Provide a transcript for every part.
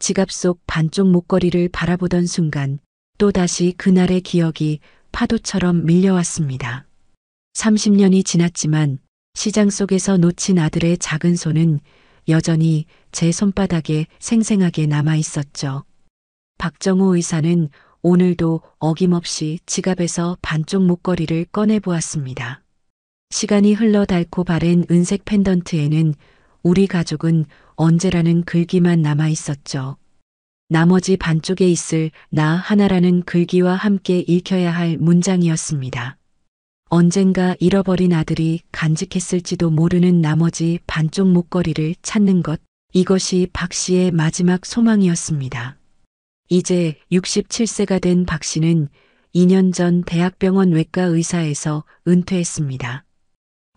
지갑 속 반쪽 목걸이를 바라보던 순간 또다시 그날의 기억이 파도처럼 밀려왔습니다. 30년이 지났지만 시장 속에서 놓친 아들의 작은 손은 여전히 제 손바닥에 생생하게 남아 있었죠. 박정호 의사는 오늘도 어김없이 지갑에서 반쪽 목걸이를 꺼내 보았습니다. 시간이 흘러 닳고 바랜 은색 펜던트에는 우리 가족은 언제라는 글귀만 남아 있었죠. 나머지 반쪽에 있을 나 하나라는 글귀와 함께 읽혀야 할 문장이었습니다. 언젠가 잃어버린 아들이 간직했을지도 모르는 나머지 반쪽 목걸이를 찾는 것, 이것이 박 씨의 마지막 소망이었습니다. 이제 67세가 된 박 씨는 2년 전 대학병원 외과 의사에서 은퇴했습니다.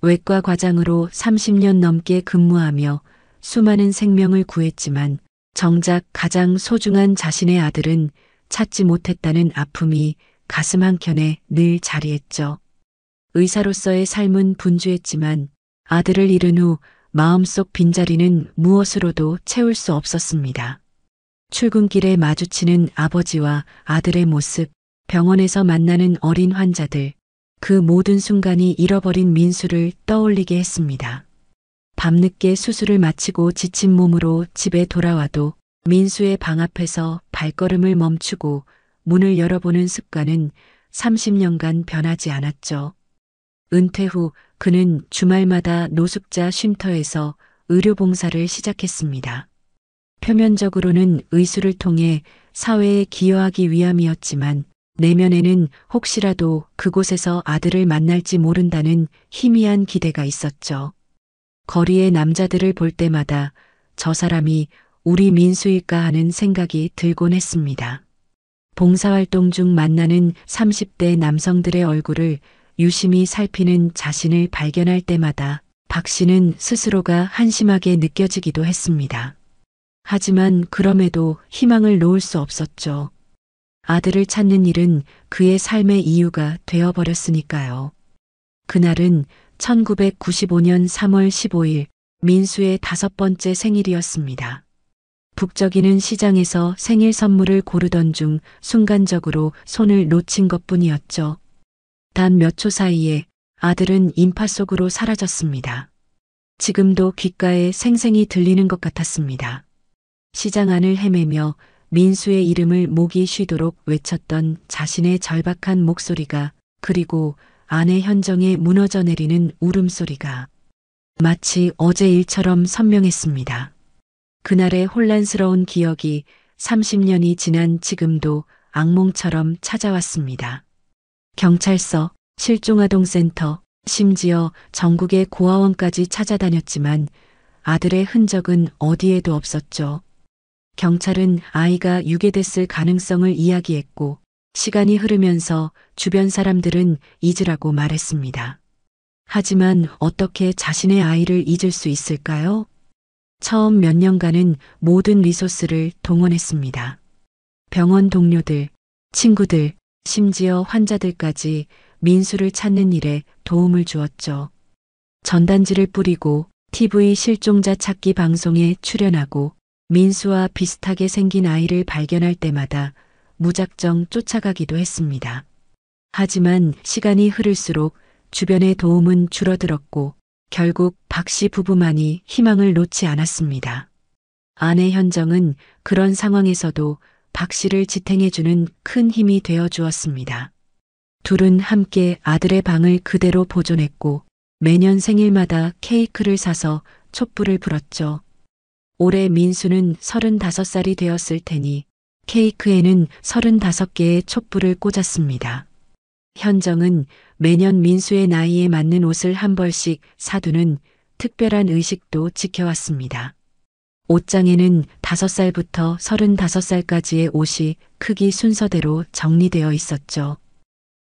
외과 과장으로 30년 넘게 근무하며 수많은 생명을 구했지만 정작 가장 소중한 자신의 아들은 찾지 못했다는 아픔이 가슴 한켠에 늘 자리했죠. 의사로서의 삶은 분주했지만 아들을 잃은 후 마음속 빈자리는 무엇으로도 채울 수 없었습니다. 출근길에 마주치는 아버지와 아들의 모습, 병원에서 만나는 어린 환자들, 그 모든 순간이 잃어버린 민수를 떠올리게 했습니다. 밤늦게 수술을 마치고 지친 몸으로 집에 돌아와도 민수의 방 앞에서 발걸음을 멈추고 문을 열어보는 습관은 30년간 변하지 않았죠. 은퇴 후 그는 주말마다 노숙자 쉼터에서 의료봉사를 시작했습니다. 표면적으로는 의술을 통해 사회에 기여하기 위함이었지만 내면에는 혹시라도 그곳에서 아들을 만날지 모른다는 희미한 기대가 있었죠. 거리의 남자들을 볼 때마다 저 사람이 우리 민수일까 하는 생각이 들곤 했습니다. 봉사활동 중 만나는 30대 남성들의 얼굴을 유심히 살피는 자신을 발견할 때마다 박 씨는 스스로가 한심하게 느껴지기도 했습니다. 하지만 그럼에도 희망을 놓을 수 없었죠. 아들을 찾는 일은 그의 삶의 이유가 되어버렸으니까요. 그날은 1995년 3월 15일 민수의 5번째 생일이었습니다. 북적이는 시장에서 생일 선물을 고르던 중 순간적으로 손을 놓친 것뿐이었죠. 단 몇 초 사이에 아들은 인파 속으로 사라졌습니다. 지금도 귓가에 생생히 들리는 것 같았습니다. 시장 안을 헤매며 민수의 이름을 목이 쉬도록 외쳤던 자신의 절박한 목소리가, 그리고 아내 현정의 무너져 내리는 울음소리가 마치 어제 일처럼 선명했습니다. 그날의 혼란스러운 기억이 30년이 지난 지금도 악몽처럼 찾아왔습니다. 경찰서, 실종아동센터, 심지어 전국의 고아원까지 찾아다녔지만 아들의 흔적은 어디에도 없었죠. 경찰은 아이가 유괴됐을 가능성을 이야기했고 시간이 흐르면서 주변 사람들은 잊으라고 말했습니다. 하지만 어떻게 자신의 아이를 잊을 수 있을까요? 처음 몇 년간은 모든 리소스를 동원했습니다. 병원 동료들, 친구들, 심지어 환자들까지 민수를 찾는 일에 도움을 주었죠. 전단지를 뿌리고 TV 실종자 찾기 방송에 출연하고 민수와 비슷하게 생긴 아이를 발견할 때마다 무작정 쫓아가기도 했습니다. 하지만 시간이 흐를수록 주변의 도움은 줄어들었고 결국 박 씨 부부만이 희망을 놓지 않았습니다. 아내 현정은 그런 상황에서도 박 씨를 지탱해주는 큰 힘이 되어 주었습니다. 둘은 함께 아들의 방을 그대로 보존했고 매년 생일마다 케이크를 사서 촛불을 불었죠. 올해 민수는 35살이 되었을 테니 케이크에는 35개의 촛불을 꽂았습니다. 현정은 매년 민수의 나이에 맞는 옷을 한 벌씩 사두는 특별한 의식도 지켜왔습니다. 옷장에는 5살부터 35살까지의 옷이 크기 순서대로 정리되어 있었죠.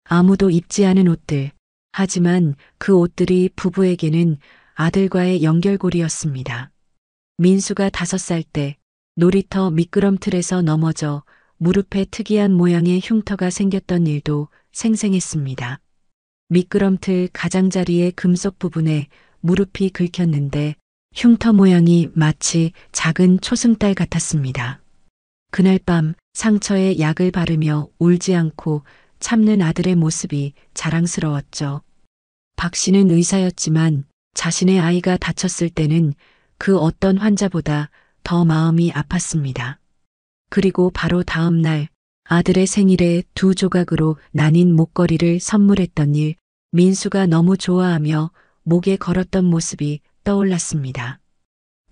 아무도 입지 않은 옷들, 하지만 그 옷들이 부부에게는 아들과의 연결고리였습니다. 민수가 5살 때 놀이터 미끄럼틀에서 넘어져 무릎에 특이한 모양의 흉터가 생겼던 일도 생생했습니다. 미끄럼틀 가장자리의 금속 부분에 무릎이 긁혔는데 흉터 모양이 마치 작은 초승달 같았습니다. 그날 밤 상처에 약을 바르며 울지 않고 참는 아들의 모습이 자랑스러웠죠. 박 씨는 의사였지만 자신의 아이가 다쳤을 때는 그 어떤 환자보다 더 마음이 아팠습니다. 그리고 바로 다음 날 아들의 생일에 2조각으로 나뉜 목걸이를 선물했던 일, 민수가 너무 좋아하며 목에 걸었던 모습이 떠올랐습니다.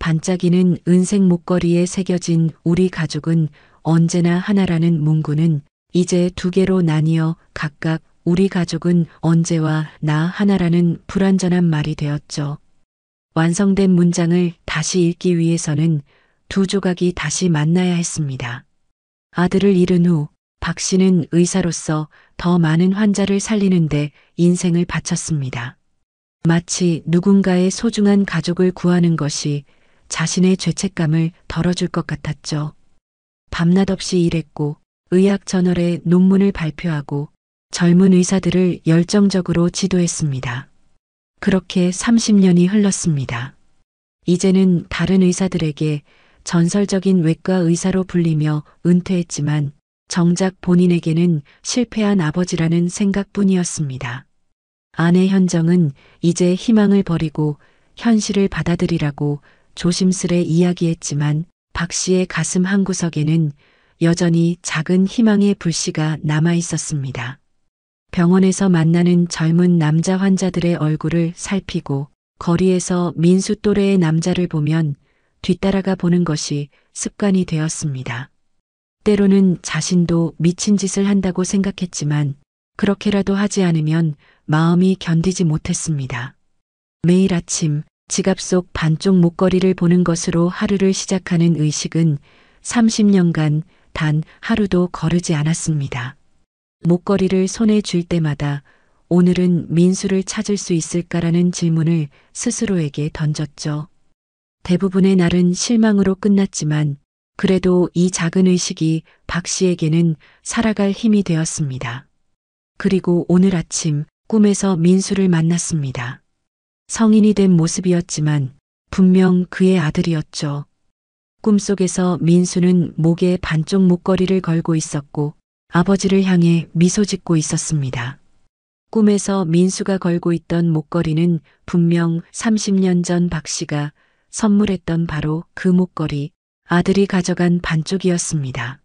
반짝이는 은색 목걸이에 새겨진 우리 가족은 언제나 하나라는 문구는 이제 2개로 나뉘어 각각 우리 가족은 언제와 나 하나라는 불완전한 말이 되었죠. 완성된 문장을 다시 읽기 위해서는 2조각이 다시 만나야 했습니다. 아들을 잃은 후 박 씨는 의사로서 더 많은 환자를 살리는데 인생을 바쳤습니다. 마치 누군가의 소중한 가족을 구하는 것이 자신의 죄책감을 덜어줄 것 같았죠. 밤낮 없이 일했고 의학 저널에 논문을 발표하고 젊은 의사들을 열정적으로 지도했습니다. 그렇게 30년이 흘렀습니다. 이제는 다른 의사들에게 전설적인 외과 의사로 불리며 은퇴했지만 정작 본인에게는 실패한 아버지라는 생각뿐이었습니다. 아내 현정은 이제 희망을 버리고 현실을 받아들이라고 조심스레 이야기했지만 박 씨의 가슴 한구석에는 여전히 작은 희망의 불씨가 남아 있었습니다. 병원에서 만나는 젊은 남자 환자들의 얼굴을 살피고 거리에서 민수 또래의 남자를 보면 뒤따라가 보는 것이 습관이 되었습니다. 때로는 자신도 미친 짓을 한다고 생각했지만 그렇게라도 하지 않으면 마음이 견디지 못했습니다. 매일 아침 지갑 속 반쪽 목걸이를 보는 것으로 하루를 시작하는 의식은 30년간 단 하루도 거르지 않았습니다. 목걸이를 손에 쥘 때마다 오늘은 민수를 찾을 수 있을까라는 질문을 스스로에게 던졌죠. 대부분의 날은 실망으로 끝났지만 그래도 이 작은 의식이 박 씨에게는 살아갈 힘이 되었습니다. 그리고 오늘 아침 꿈에서 민수를 만났습니다. 성인이 된 모습이었지만 분명 그의 아들이었죠. 꿈속에서 민수는 목에 반쪽 목걸이를 걸고 있었고 아버지를 향해 미소 짓고 있었습니다. 꿈에서 민수가 걸고 있던 목걸이는 분명 30년 전 박 씨가 선물했던 바로 그 목걸이, 아들이 가져간 반쪽이었습니다.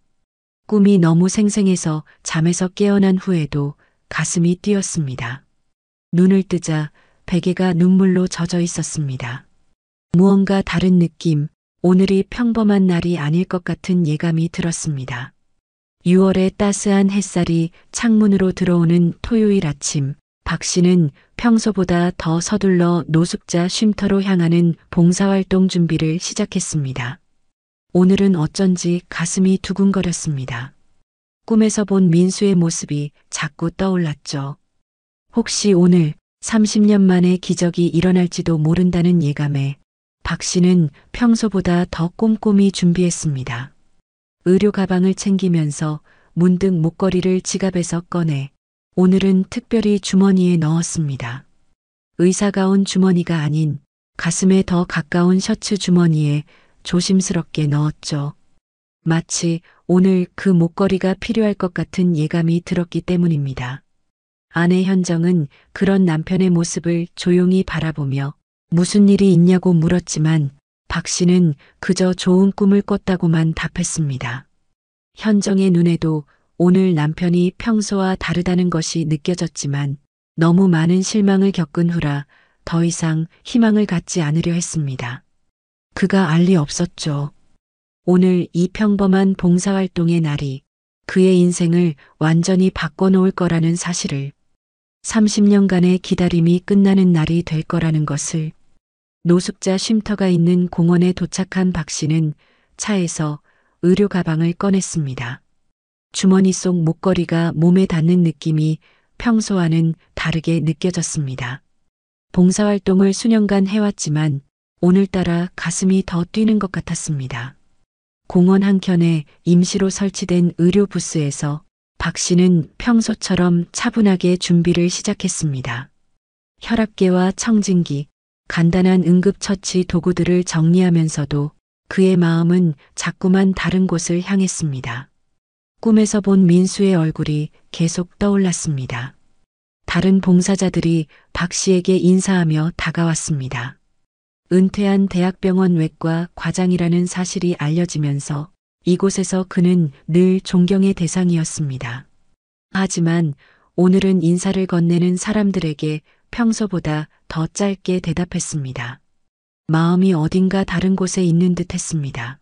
꿈이 너무 생생해서 잠에서 깨어난 후에도 가슴이 뛰었습니다. 눈을 뜨자 베개가 눈물로 젖어 있었습니다. 무언가 다른 느낌, 오늘이 평범한 날이 아닐 것 같은 예감이 들었습니다. 6월의 따스한 햇살이 창문으로 들어오는 토요일 아침, 박 씨는 평소보다 더 서둘러 노숙자 쉼터로 향하는 봉사활동 준비를 시작했습니다. 오늘은 어쩐지 가슴이 두근거렸습니다. 꿈에서 본 민수의 모습이 자꾸 떠올랐죠. 혹시 오늘 30년 만에 기적이 일어날지도 모른다는 예감에 박 씨는 평소보다 더 꼼꼼히 준비했습니다. 의료 가방을 챙기면서 문득 목걸이를 지갑에서 꺼내 오늘은 특별히 주머니에 넣었습니다. 의사가운 주머니가 아닌 가슴에 더 가까운 셔츠 주머니에 조심스럽게 넣었죠. 마치 오늘 그 목걸이가 필요할 것 같은 예감이 들었기 때문입니다. 아내 현정은 그런 남편의 모습을 조용히 바라보며 무슨 일이 있냐고 물었지만 박 씨는 그저 좋은 꿈을 꿨다고만 답했습니다. 현정의 눈에도 오늘 남편이 평소와 다르다는 것이 느껴졌지만 너무 많은 실망을 겪은 후라 더 이상 희망을 갖지 않으려 했습니다. 그가 알 리 없었죠. 오늘 이 평범한 봉사활동의 날이 그의 인생을 완전히 바꿔놓을 거라는 사실을, 30년간의 기다림이 끝나는 날이 될 거라는 것을. 노숙자 쉼터가 있는 공원에 도착한 박 씨는 차에서 의료 가방을 꺼냈습니다. 주머니 속 목걸이가 몸에 닿는 느낌이 평소와는 다르게 느껴졌습니다. 봉사활동을 수년간 해왔지만 오늘따라 가슴이 더 뛰는 것 같았습니다. 공원 한켠에 임시로 설치된 의료 부스에서 박 씨는 평소처럼 차분하게 준비를 시작했습니다. 혈압계와 청진기, 간단한 응급처치 도구들을 정리하면서도 그의 마음은 자꾸만 다른 곳을 향했습니다. 꿈에서 본 민수의 얼굴이 계속 떠올랐습니다. 다른 봉사자들이 박 씨에게 인사하며 다가왔습니다. 은퇴한 대학병원 외과 과장이라는 사실이 알려지면서 이곳에서 그는 늘 존경의 대상이었습니다. 하지만 오늘은 인사를 건네는 사람들에게 평소보다 더 짧게 대답했습니다. 마음이 어딘가 다른 곳에 있는 듯 했습니다.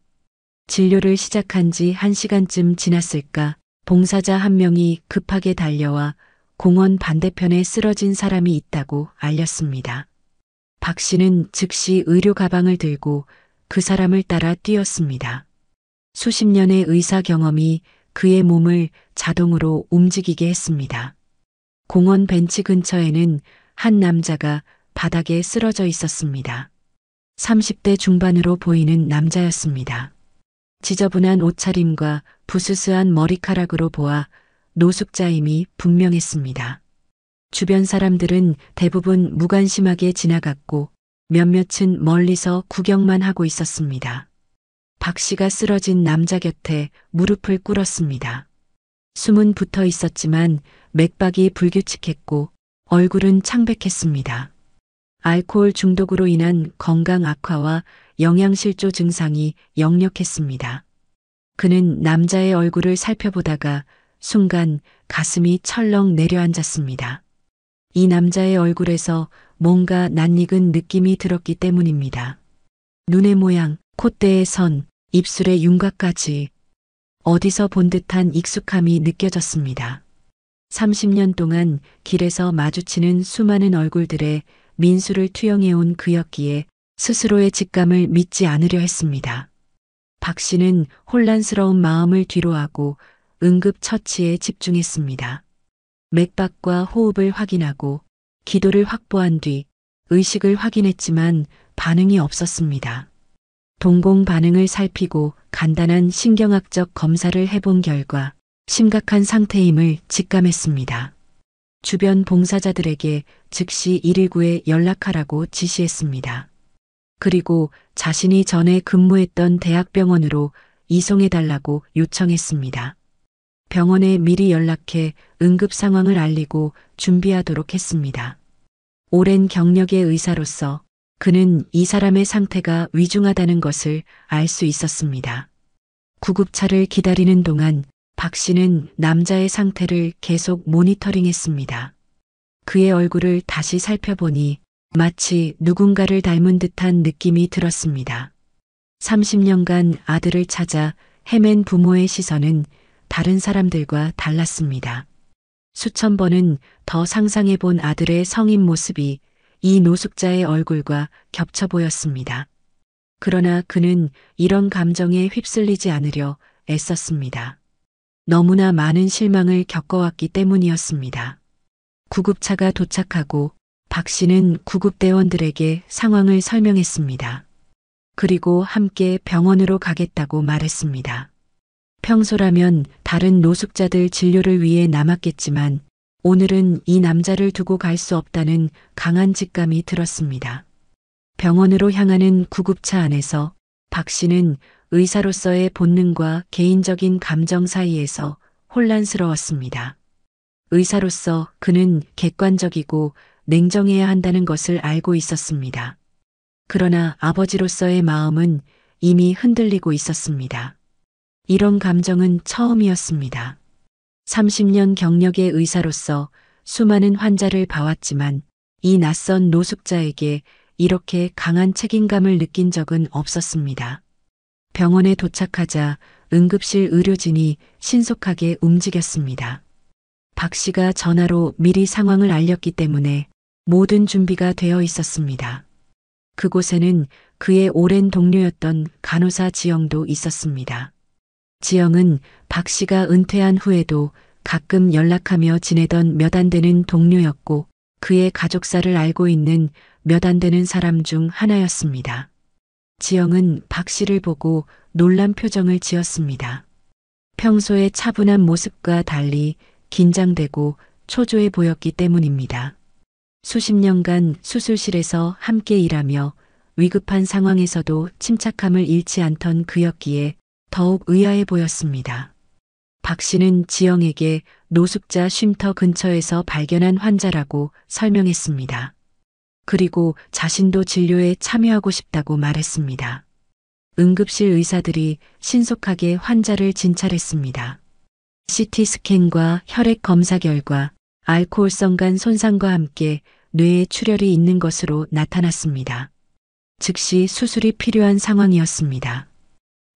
진료를 시작한 지 1시간쯤 지났을까 봉사자 한 명이 급하게 달려와 공원 반대편에 쓰러진 사람이 있다고 알렸습니다. 박 씨는 즉시 의료 가방을 들고 그 사람을 따라 뛰었습니다. 수십 년의 의사 경험이 그의 몸을 자동으로 움직이게 했습니다. 공원 벤치 근처에는 한 남자가 바닥에 쓰러져 있었습니다. 30대 중반으로 보이는 남자였습니다. 지저분한 옷차림과 부스스한 머리카락으로 보아 노숙자임이 분명했습니다. 주변 사람들은 대부분 무관심하게 지나갔고 몇몇은 멀리서 구경만 하고 있었습니다. 박 씨가 쓰러진 남자 곁에 무릎을 꿇었습니다. 숨은 붙어 있었지만 맥박이 불규칙했고 얼굴은 창백했습니다. 알코올 중독으로 인한 건강 악화와 영양실조 증상이 역력했습니다. 그는 남자의 얼굴을 살펴보다가 순간 가슴이 철렁 내려앉았습니다. 이 남자의 얼굴에서 뭔가 낯익은 느낌이 들었기 때문입니다. 눈의 모양, 콧대의 선, 입술의 윤곽까지 어디서 본 듯한 익숙함이 느껴졌습니다. 30년 동안 길에서 마주치는 수많은 얼굴들에 민수를 투영해온 그였기에 스스로의 직감을 믿지 않으려 했습니다. 박 씨는 혼란스러운 마음을 뒤로하고 응급처치에 집중했습니다. 맥박과 호흡을 확인하고 기도를 확보한 뒤 의식을 확인했지만 반응이 없었습니다. 동공 반응을 살피고 간단한 신경학적 검사를 해본 결과 심각한 상태임을 직감했습니다. 주변 봉사자들에게 즉시 119에 연락하라고 지시했습니다. 그리고 자신이 전에 근무했던 대학병원으로 이송해달라고 요청했습니다. 병원에 미리 연락해 응급 상황을 알리고 준비하도록 했습니다. 오랜 경력의 의사로서 그는 이 사람의 상태가 위중하다는 것을 알 수 있었습니다. 구급차를 기다리는 동안 박 씨는 남자의 상태를 계속 모니터링했습니다. 그의 얼굴을 다시 살펴보니 마치 누군가를 닮은 듯한 느낌이 들었습니다. 30년간 아들을 찾아 헤맨 부모의 시선은 다른 사람들과 달랐습니다. 수천 번은 더 상상해본 아들의 성인 모습이 이 노숙자의 얼굴과 겹쳐 보였습니다. 그러나 그는 이런 감정에 휩쓸리지 않으려 애썼습니다. 너무나 많은 실망을 겪어왔기 때문이었습니다. 구급차가 도착하고 박 씨는 구급대원들에게 상황을 설명했습니다. 그리고 함께 병원으로 가겠다고 말했습니다. 평소라면 다른 노숙자들 진료를 위해 남았겠지만 오늘은 이 남자를 두고 갈 수 없다는 강한 직감이 들었습니다. 병원으로 향하는 구급차 안에서 박 씨는 의사로서의 본능과 개인적인 감정 사이에서 혼란스러웠습니다. 의사로서 그는 객관적이고 냉정해야 한다는 것을 알고 있었습니다. 그러나 아버지로서의 마음은 이미 흔들리고 있었습니다. 이런 감정은 처음이었습니다. 30년 경력의 의사로서 수많은 환자를 봐왔지만 이 낯선 노숙자에게 이렇게 강한 책임감을 느낀 적은 없었습니다. 병원에 도착하자 응급실 의료진이 신속하게 움직였습니다. 박 씨가 전화로 미리 상황을 알렸기 때문에 모든 준비가 되어 있었습니다. 그곳에는 그의 오랜 동료였던 간호사 지영도 있었습니다. 지영은 박 씨가 은퇴한 후에도 가끔 연락하며 지내던 몇 안 되는 동료였고 그의 가족사를 알고 있는 몇 안 되는 사람 중 하나였습니다. 지영은 박 씨를 보고 놀란 표정을 지었습니다. 평소의 차분한 모습과 달리 긴장되고 초조해 보였기 때문입니다. 수십 년간 수술실에서 함께 일하며 위급한 상황에서도 침착함을 잃지 않던 그였기에 더욱 의아해 보였습니다. 박 씨는 지영에게 노숙자 쉼터 근처에서 발견한 환자라고 설명했습니다. 그리고 자신도 진료에 참여하고 싶다고 말했습니다. 응급실 의사들이 신속하게 환자를 진찰했습니다. CT 스캔과 혈액 검사 결과 알코올성 간 손상과 함께 뇌에 출혈이 있는 것으로 나타났습니다. 즉시 수술이 필요한 상황이었습니다.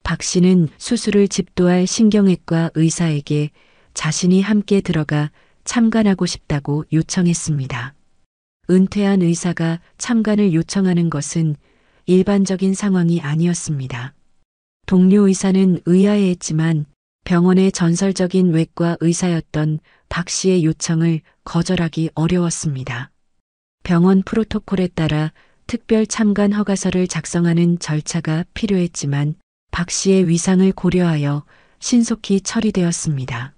박 씨는 수술을 집도할 신경외과 의사에게 자신이 함께 들어가 참관하고 싶다고 요청했습니다. 은퇴한 의사가 참관을 요청하는 것은 일반적인 상황이 아니었습니다. 동료 의사는 의아해했지만 병원의 전설적인 외과 의사였던 박 씨의 요청을 거절하기 어려웠습니다. 병원 프로토콜에 따라 특별 참관 허가서를 작성하는 절차가 필요했지만 박 씨의 위상을 고려하여 신속히 처리되었습니다.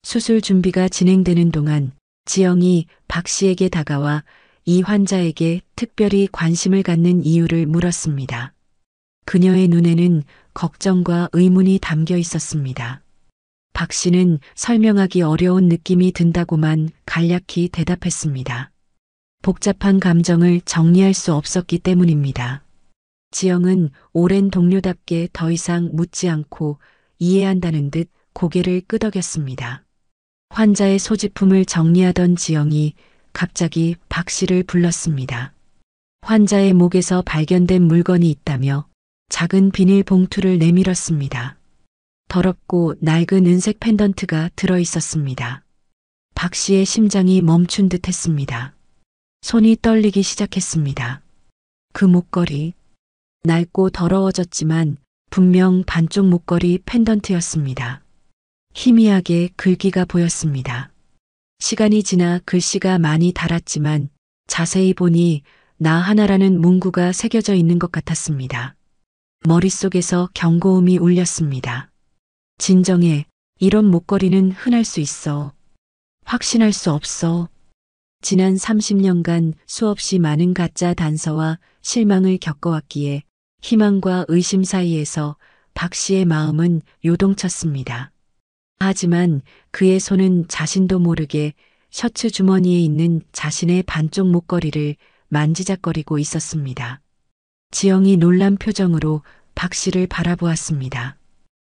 수술 준비가 진행되는 동안 지영이 박 씨에게 다가와 이 환자에게 특별히 관심을 갖는 이유를 물었습니다. 그녀의 눈에는 걱정과 의문이 담겨 있었습니다. 박 씨는 설명하기 어려운 느낌이 든다고만 간략히 대답했습니다. 복잡한 감정을 정리할 수 없었기 때문입니다. 지영은 오랜 동료답게 더 이상 묻지 않고 이해한다는 듯 고개를 끄덕였습니다. 환자의 소지품을 정리하던 지영이 갑자기 박 씨를 불렀습니다. 환자의 목에서 발견된 물건이 있다며 작은 비닐 봉투를 내밀었습니다. 더럽고 낡은 은색 펜던트가 들어 있었습니다. 박 씨의 심장이 멈춘 듯 했습니다. 손이 떨리기 시작했습니다. 그 목걸이, 낡고 더러워졌지만 분명 반쪽 목걸이 펜던트였습니다. 희미하게 글귀가 보였습니다. 시간이 지나 글씨가 많이 닳았지만 자세히 보니 나 하나라는 문구가 새겨져 있는 것 같았습니다. 머릿속에서 경고음이 울렸습니다. 진정해, 이런 목걸이는 흔할 수 있어. 확신할 수 없어. 지난 30년간 수없이 많은 가짜 단서와 실망을 겪어왔기에 희망과 의심 사이에서 박 씨의 마음은 요동쳤습니다. 하지만 그의 손은 자신도 모르게 셔츠 주머니에 있는 자신의 반쪽 목걸이를 만지작거리고 있었습니다. 지영이 놀란 표정으로 박 씨를 바라보았습니다.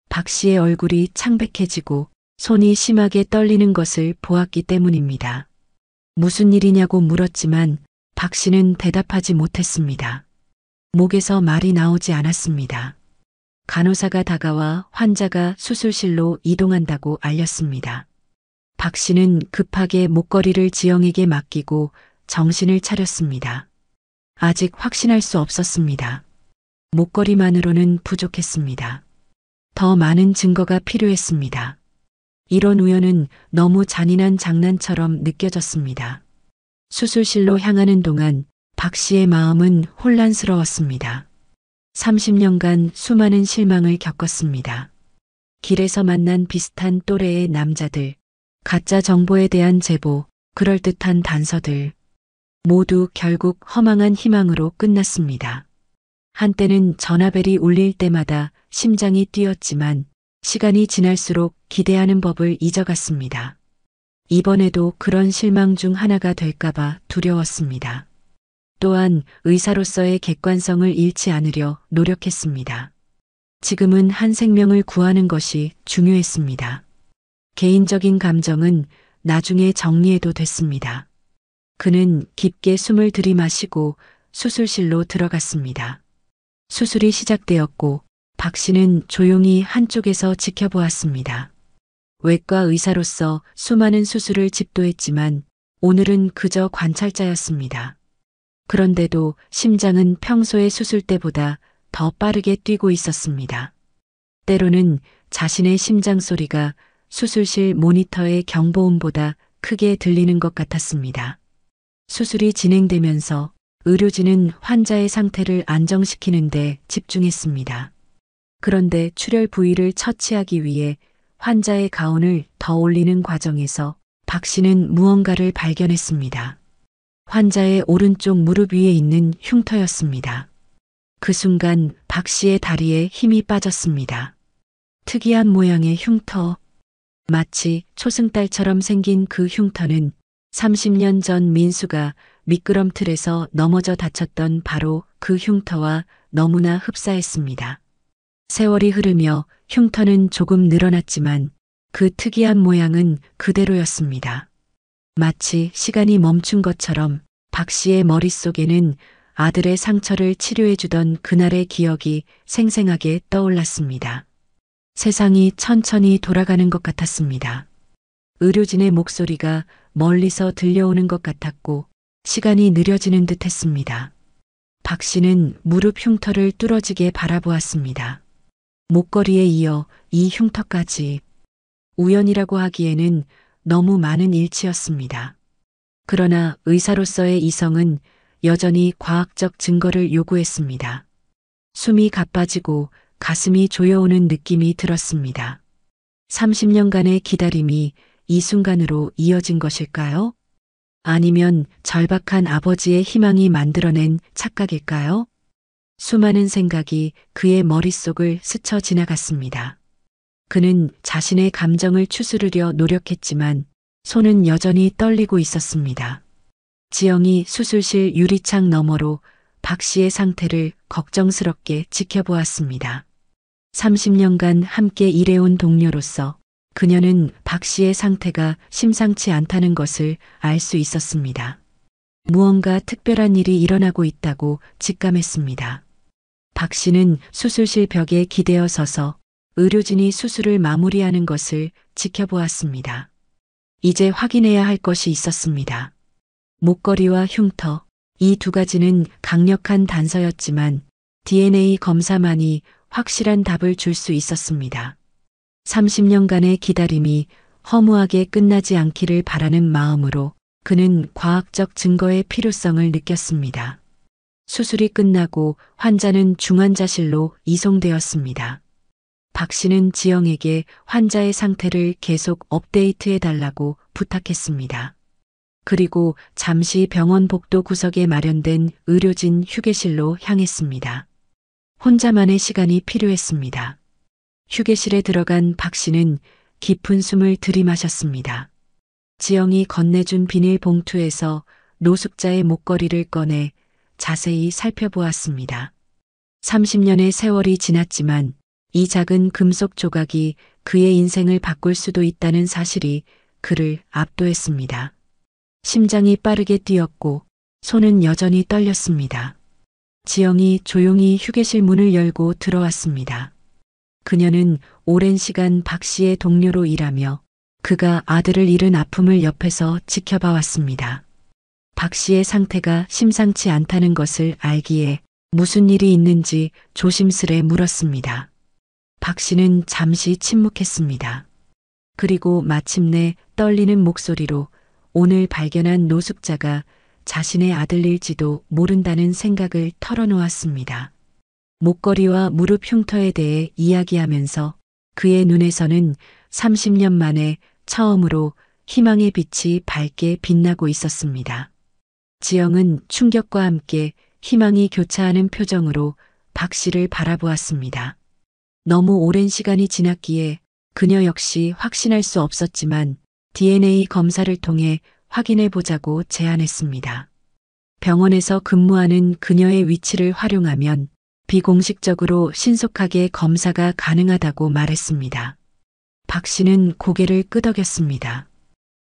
박 씨의 얼굴이 창백해지고 손이 심하게 떨리는 것을 보았기 때문입니다. 무슨 일이냐고 물었지만 박 씨는 대답하지 못했습니다. 목에서 말이 나오지 않았습니다. 간호사가 다가와 환자가 수술실로 이동한다고 알렸습니다. 박 씨는 급하게 목걸이를 지영에게 맡기고 정신을 차렸습니다. 아직 확신할 수 없었습니다. 목걸이만으로는 부족했습니다. 더 많은 증거가 필요했습니다. 이런 우연은 너무 잔인한 장난처럼 느껴졌습니다. 수술실로 향하는 동안 박 씨의 마음은 혼란스러웠습니다. 30년간 수많은 실망을 겪었습니다. 길에서 만난 비슷한 또래의 남자들, 가짜 정보에 대한 제보, 그럴듯한 단서들, 모두 결국 허망한 희망으로 끝났습니다. 한때는 전화벨이 울릴 때마다 심장이 뛰었지만 시간이 지날수록 기대하는 법을 잊어갔습니다. 이번에도 그런 실망 중 하나가 될까봐 두려웠습니다. 또한 의사로서의 객관성을 잃지 않으려 노력했습니다. 지금은 한 생명을 구하는 것이 중요했습니다. 개인적인 감정은 나중에 정리해도 됐습니다. 그는 깊게 숨을 들이마시고 수술실로 들어갔습니다. 수술이 시작되었고 박 씨는 조용히 한쪽에서 지켜보았습니다. 외과 의사로서 수많은 수술을 집도했지만 오늘은 그저 관찰자였습니다. 그런데도 심장은 평소의 수술 때보다 더 빠르게 뛰고 있었습니다. 때로는 자신의 심장 소리가 수술실 모니터의 경보음보다 크게 들리는 것 같았습니다. 수술이 진행되면서 의료진은 환자의 상태를 안정시키는 데 집중했습니다. 그런데 출혈 부위를 처치하기 위해 환자의 가운을 더 올리는 과정에서 박 씨는 무언가를 발견했습니다. 환자의 오른쪽 무릎 위에 있는 흉터였습니다. 그 순간 박 씨의 다리에 힘이 빠졌습니다. 특이한 모양의 흉터. 마치 초승달처럼 생긴 그 흉터는 30년 전 민수가 미끄럼틀에서 넘어져 다쳤던 바로 그 흉터와 너무나 흡사했습니다. 세월이 흐르며 흉터는 조금 늘어났지만 그 특이한 모양은 그대로였습니다. 마치 시간이 멈춘 것처럼 박 씨의 머릿속에는 아들의 상처를 치료해주던 그날의 기억이 생생하게 떠올랐습니다. 세상이 천천히 돌아가는 것 같았습니다. 의료진의 목소리가 멀리서 들려오는 것 같았고 시간이 느려지는 듯 했습니다. 박 씨는 무릎 흉터를 뚫어지게 바라보았습니다. 목걸이에 이어 이 흉터까지. 우연이라고 하기에는 너무 많은 일치였습니다. 그러나 의사로서의 이성은 여전히 과학적 증거를 요구했습니다. 숨이 가빠지고 가슴이 조여오는 느낌이 들었습니다. 30년간의 기다림이 이 순간으로 이어진 것일까요? 아니면 절박한 아버지의 희망이 만들어낸 착각일까요? 수많은 생각이 그의 머릿속을 스쳐 지나갔습니다. 그는 자신의 감정을 추스르려 노력했지만 손은 여전히 떨리고 있었습니다. 지영이 수술실 유리창 너머로 박 씨의 상태를 걱정스럽게 지켜보았습니다. 30년간 함께 일해온 동료로서 그녀는 박 씨의 상태가 심상치 않다는 것을 알 수 있었습니다. 무언가 특별한 일이 일어나고 있다고 직감했습니다. 박 씨는 수술실 벽에 기대어 서서 의료진이 수술을 마무리하는 것을 지켜보았습니다. 이제 확인해야 할 것이 있었습니다. 목걸이와 흉터, 이 두 가지는 강력한 단서였지만 DNA 검사만이 확실한 답을 줄 수 있었습니다. 30년간의 기다림이 허무하게 끝나지 않기를 바라는 마음으로 그는 과학적 증거의 필요성을 느꼈습니다. 수술이 끝나고 환자는 중환자실로 이송되었습니다. 박 씨는 지영에게 환자의 상태를 계속 업데이트해 달라고 부탁했습니다. 그리고 잠시 병원 복도 구석에 마련된 의료진 휴게실로 향했습니다. 혼자만의 시간이 필요했습니다. 휴게실에 들어간 박 씨는 깊은 숨을 들이마셨습니다. 지영이 건네준 비닐봉투에서 노숙자의 목걸이를 꺼내 자세히 살펴보았습니다. 30년의 세월이 지났지만 이 작은 금속 조각이 그의 인생을 바꿀 수도 있다는 사실이 그를 압도했습니다. 심장이 빠르게 뛰었고 손은 여전히 떨렸습니다. 지영이 조용히 휴게실 문을 열고 들어왔습니다. 그녀는 오랜 시간 박 씨의 동료로 일하며 그가 아들을 잃은 아픔을 옆에서 지켜봐 왔습니다. 박 씨의 상태가 심상치 않다는 것을 알기에 무슨 일이 있는지 조심스레 물었습니다. 박 씨는 잠시 침묵했습니다. 그리고 마침내 떨리는 목소리로 오늘 발견한 노숙자가 자신의 아들일지도 모른다는 생각을 털어놓았습니다. 목걸이와 무릎 흉터에 대해 이야기하면서 그의 눈에서는 30년 만에 처음으로 희망의 빛이 밝게 빛나고 있었습니다. 지영은 충격과 함께 희망이 교차하는 표정으로 박 씨를 바라보았습니다. 너무 오랜 시간이 지났기에 그녀 역시 확신할 수 없었지만 DNA 검사를 통해 확인해 보자고 제안했습니다. 병원에서 근무하는 그녀의 위치를 활용하면 비공식적으로 신속하게 검사가 가능하다고 말했습니다. 박 씨는 고개를 끄덕였습니다.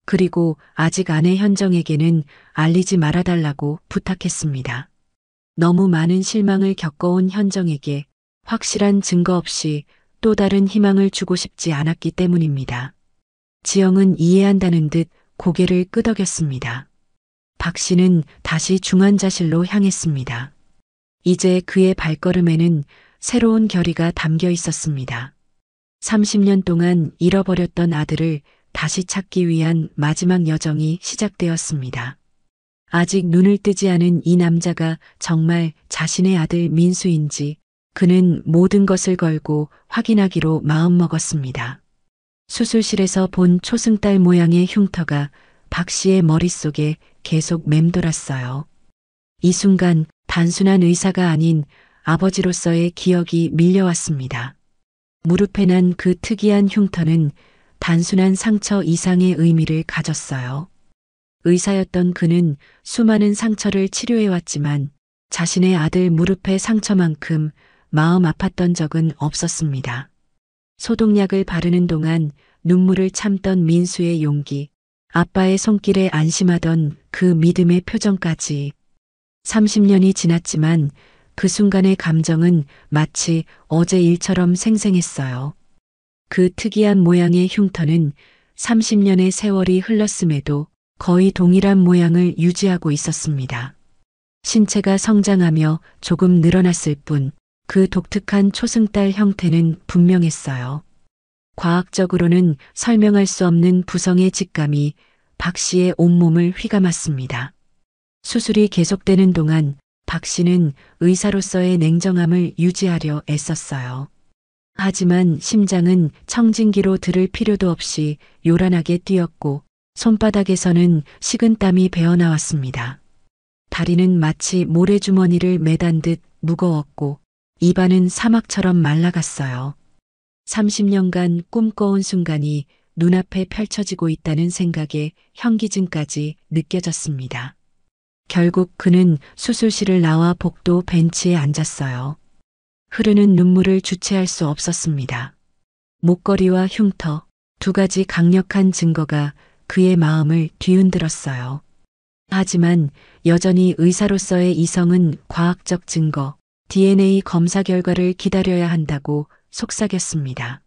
그리고 아직 아내 현정에게는 알리지 말아달라고 부탁했습니다. 너무 많은 실망을 겪어온 현정에게 확실한 증거 없이 또 다른 희망을 주고 싶지 않았기 때문입니다. 지영은 이해한다는 듯 고개를 끄덕였습니다. 박 씨는 다시 중환자실로 향했습니다. 이제 그의 발걸음에는 새로운 결의가 담겨 있었습니다. 30년 동안 잃어버렸던 아들을 다시 찾기 위한 마지막 여정이 시작되었습니다. 아직 눈을 뜨지 않은 이 남자가 정말 자신의 아들 민수인지 그는 모든 것을 걸고 확인하기로 마음먹었습니다. 수술실에서 본 초승달 모양의 흉터가 박 씨의 머릿속에 계속 맴돌았어요. 이 순간 단순한 의사가 아닌 아버지로서의 기억이 밀려왔습니다. 무릎에 난 그 특이한 흉터는 단순한 상처 이상의 의미를 가졌어요. 의사였던 그는 수많은 상처를 치료해왔지만 자신의 아들 무릎의 상처만큼 마음 아팠던 적은 없었습니다. 소독약을 바르는 동안 눈물을 참던 민수의 용기, 아빠의 손길에 안심하던 그 믿음의 표정까지. 30년이 지났지만 그 순간의 감정은 마치 어제 일처럼 생생했어요. 그 특이한 모양의 흉터는 30년의 세월이 흘렀음에도 거의 동일한 모양을 유지하고 있었습니다. 신체가 성장하며 조금 늘어났을 뿐 그 독특한 초승달 형태는 분명했어요. 과학적으로는 설명할 수 없는 부성의 직감이 박 씨의 온몸을 휘감았습니다. 수술이 계속되는 동안 박 씨는 의사로서의 냉정함을 유지하려 애썼어요. 하지만 심장은 청진기로 들을 필요도 없이 요란하게 뛰었고 손바닥에서는 식은땀이 배어나왔습니다. 다리는 마치 모래주머니를 매단 듯 무거웠고 입안은 사막처럼 말라갔어요. 30년간 꿈꿔온 순간이 눈앞에 펼쳐지고 있다는 생각에 현기증까지 느껴졌습니다. 결국 그는 수술실을 나와 복도 벤치에 앉았어요. 흐르는 눈물을 주체할 수 없었습니다. 목걸이와 흉터, 두 가지 강력한 증거가 그의 마음을 뒤흔들었어요. 하지만 여전히 의사로서의 이성은 과학적 증거, DNA 검사 결과를 기다려야 한다고 속삭였습니다.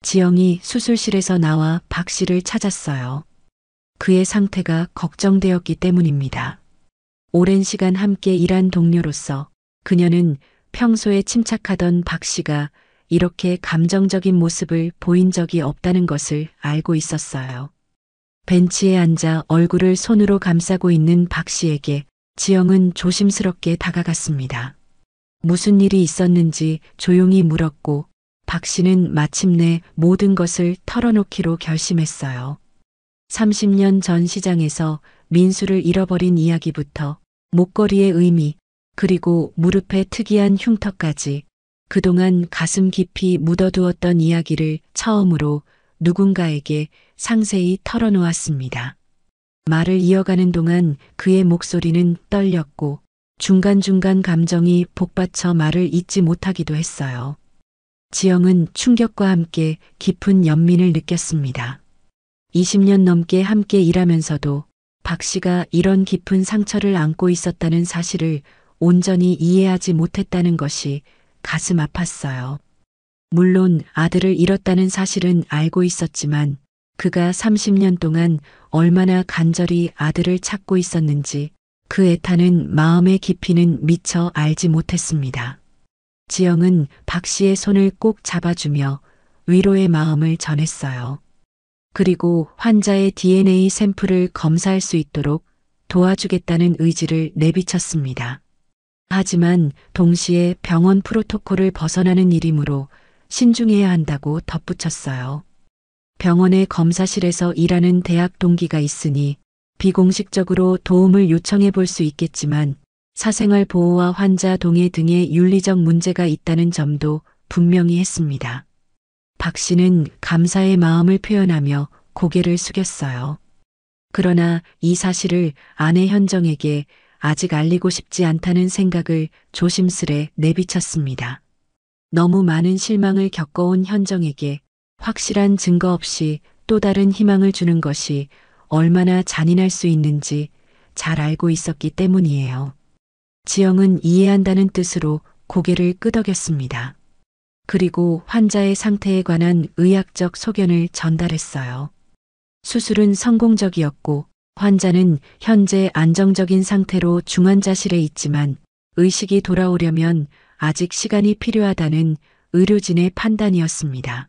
지영이 수술실에서 나와 박 씨를 찾았어요. 그의 상태가 걱정되었기 때문입니다. 오랜 시간 함께 일한 동료로서 그녀는 평소에 침착하던 박 씨가 이렇게 감정적인 모습을 보인 적이 없다는 것을 알고 있었어요. 벤치에 앉아 얼굴을 손으로 감싸고 있는 박 씨에게 지영은 조심스럽게 다가갔습니다. 무슨 일이 있었는지 조용히 물었고 박 씨는 마침내 모든 것을 털어놓기로 결심했어요. 30년 전 시장에서 민수를 잃어버린 이야기부터 목걸이의 의미, 그리고 무릎의 특이한 흉터까지 그동안 가슴 깊이 묻어두었던 이야기를 처음으로 누군가에게 상세히 털어놓았습니다. 말을 이어가는 동안 그의 목소리는 떨렸고 중간중간 감정이 복받쳐 말을 잇지 못하기도 했어요. 지영은 충격과 함께 깊은 연민을 느꼈습니다. 20년 넘게 함께 일하면서도 박 씨가 이런 깊은 상처를 안고 있었다는 사실을 온전히 이해하지 못했다는 것이 가슴 아팠어요. 물론 아들을 잃었다는 사실은 알고 있었지만 그가 30년 동안 얼마나 간절히 아들을 찾고 있었는지 그 애타는 마음의 깊이는 미처 알지 못했습니다. 지영은 박 씨의 손을 꼭 잡아주며 위로의 마음을 전했어요. 그리고 환자의 DNA 샘플을 검사할 수 있도록 도와주겠다는 의지를 내비쳤습니다. 하지만 동시에 병원 프로토콜을 벗어나는 일이므로 신중해야 한다고 덧붙였어요. 병원의 검사실에서 일하는 대학 동기가 있으니 비공식적으로 도움을 요청해 볼 수 있겠지만 사생활 보호와 환자 동의 등의 윤리적 문제가 있다는 점도 분명히 했습니다. 박 씨는 감사의 마음을 표현하며 고개를 숙였어요. 그러나 이 사실을 아내 현정에게 아직 알리고 싶지 않다는 생각을 조심스레 내비쳤습니다. 너무 많은 실망을 겪어온 현정에게 확실한 증거 없이 또 다른 희망을 주는 것이 얼마나 잔인할 수 있는지 잘 알고 있었기 때문이에요. 지영은 이해한다는 뜻으로 고개를 끄덕였습니다. 그리고 환자의 상태에 관한 의학적 소견을 전달했어요. 수술은 성공적이었고 환자는 현재 안정적인 상태로 중환자실에 있지만 의식이 돌아오려면 아직 시간이 필요하다는 의료진의 판단이었습니다.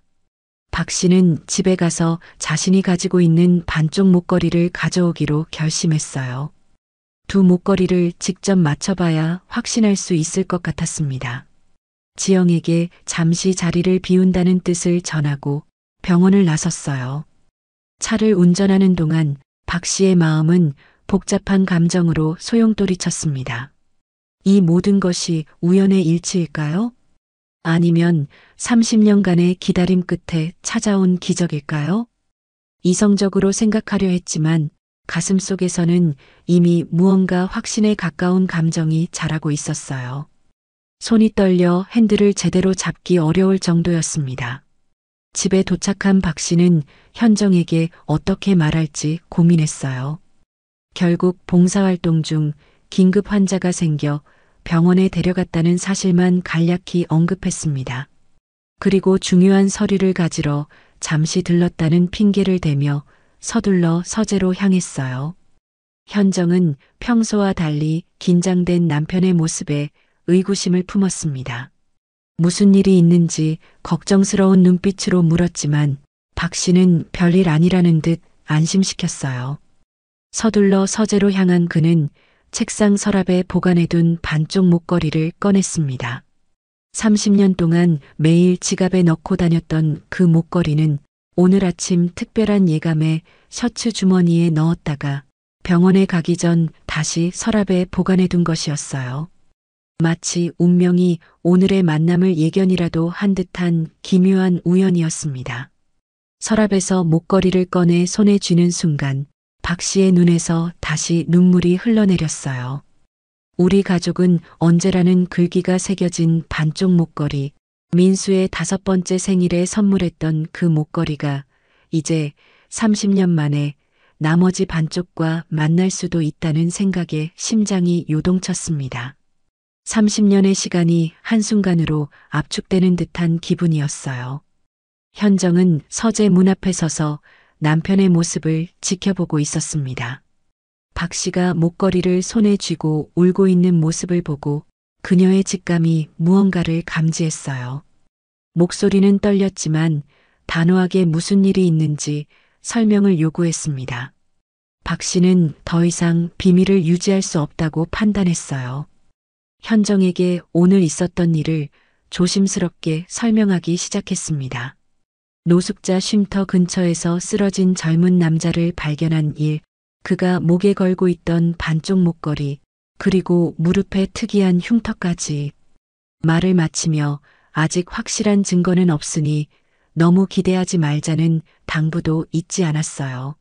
박 씨는 집에 가서 자신이 가지고 있는 반쪽 목걸이를 가져오기로 결심했어요. 두 목걸이를 직접 맞춰봐야 확신할 수 있을 것 같았습니다. 지영에게 잠시 자리를 비운다는 뜻을 전하고 병원을 나섰어요. 차를 운전하는 동안 박 씨의 마음은 복잡한 감정으로 소용돌이쳤습니다. 이 모든 것이 우연의 일치일까요? 아니면 30년간의 기다림 끝에 찾아온 기적일까요? 이성적으로 생각하려 했지만 가슴속에서는 이미 무언가 확신에 가까운 감정이 자라고 있었어요. 손이 떨려 핸들을 제대로 잡기 어려울 정도였습니다. 집에 도착한 박 씨는 현정에게 어떻게 말할지 고민했어요. 결국 봉사활동 중 긴급 환자가 생겨 병원에 데려갔다는 사실만 간략히 언급했습니다. 그리고 중요한 서류를 가지러 잠시 들렀다는 핑계를 대며 서둘러 서재로 향했어요. 현정은 평소와 달리 긴장된 남편의 모습에 의구심을 품었습니다. 무슨 일이 있는지 걱정스러운 눈빛으로 물었지만 박 씨는 별일 아니라는 듯 안심시켰어요. 서둘러 서재로 향한 그는 책상 서랍에 보관해둔 반쪽 목걸이를 꺼냈습니다. 30년 동안 매일 지갑에 넣고 다녔던 그 목걸이는 오늘 아침 특별한 예감에 셔츠 주머니에 넣었다가 병원에 가기 전 다시 서랍에 보관해둔 것이었어요. 마치 운명이 오늘의 만남을 예견이라도 한 듯한 기묘한 우연이었습니다. 서랍에서 목걸이를 꺼내 손에 쥐는 순간 박 씨의 눈에서 다시 눈물이 흘러내렸어요. 우리 가족은 언제라는 글귀가 새겨진 반쪽 목걸이, 민수의 5번째 생일에 선물했던 그 목걸이가 이제 30년 만에 나머지 반쪽과 만날 수도 있다는 생각에 심장이 요동쳤습니다. 30년의 시간이 한순간으로 압축되는 듯한 기분이었어요. 현정은 서재 문 앞에 서서 남편의 모습을 지켜보고 있었습니다. 박 씨가 목걸이를 손에 쥐고 울고 있는 모습을 보고 그녀의 직감이 무언가를 감지했어요. 목소리는 떨렸지만 단호하게 무슨 일이 있는지 설명을 요구했습니다. 박 씨는 더 이상 비밀을 유지할 수 없다고 판단했어요. 현정에게 오늘 있었던 일을 조심스럽게 설명하기 시작했습니다. 노숙자 쉼터 근처에서 쓰러진 젊은 남자를 발견한 일, 그가 목에 걸고 있던 반쪽 목걸이, 그리고 무릎에 특이한 흉터까지. 말을 마치며 아직 확실한 증거는 없으니 너무 기대하지 말자는 당부도 잊지 않았어요.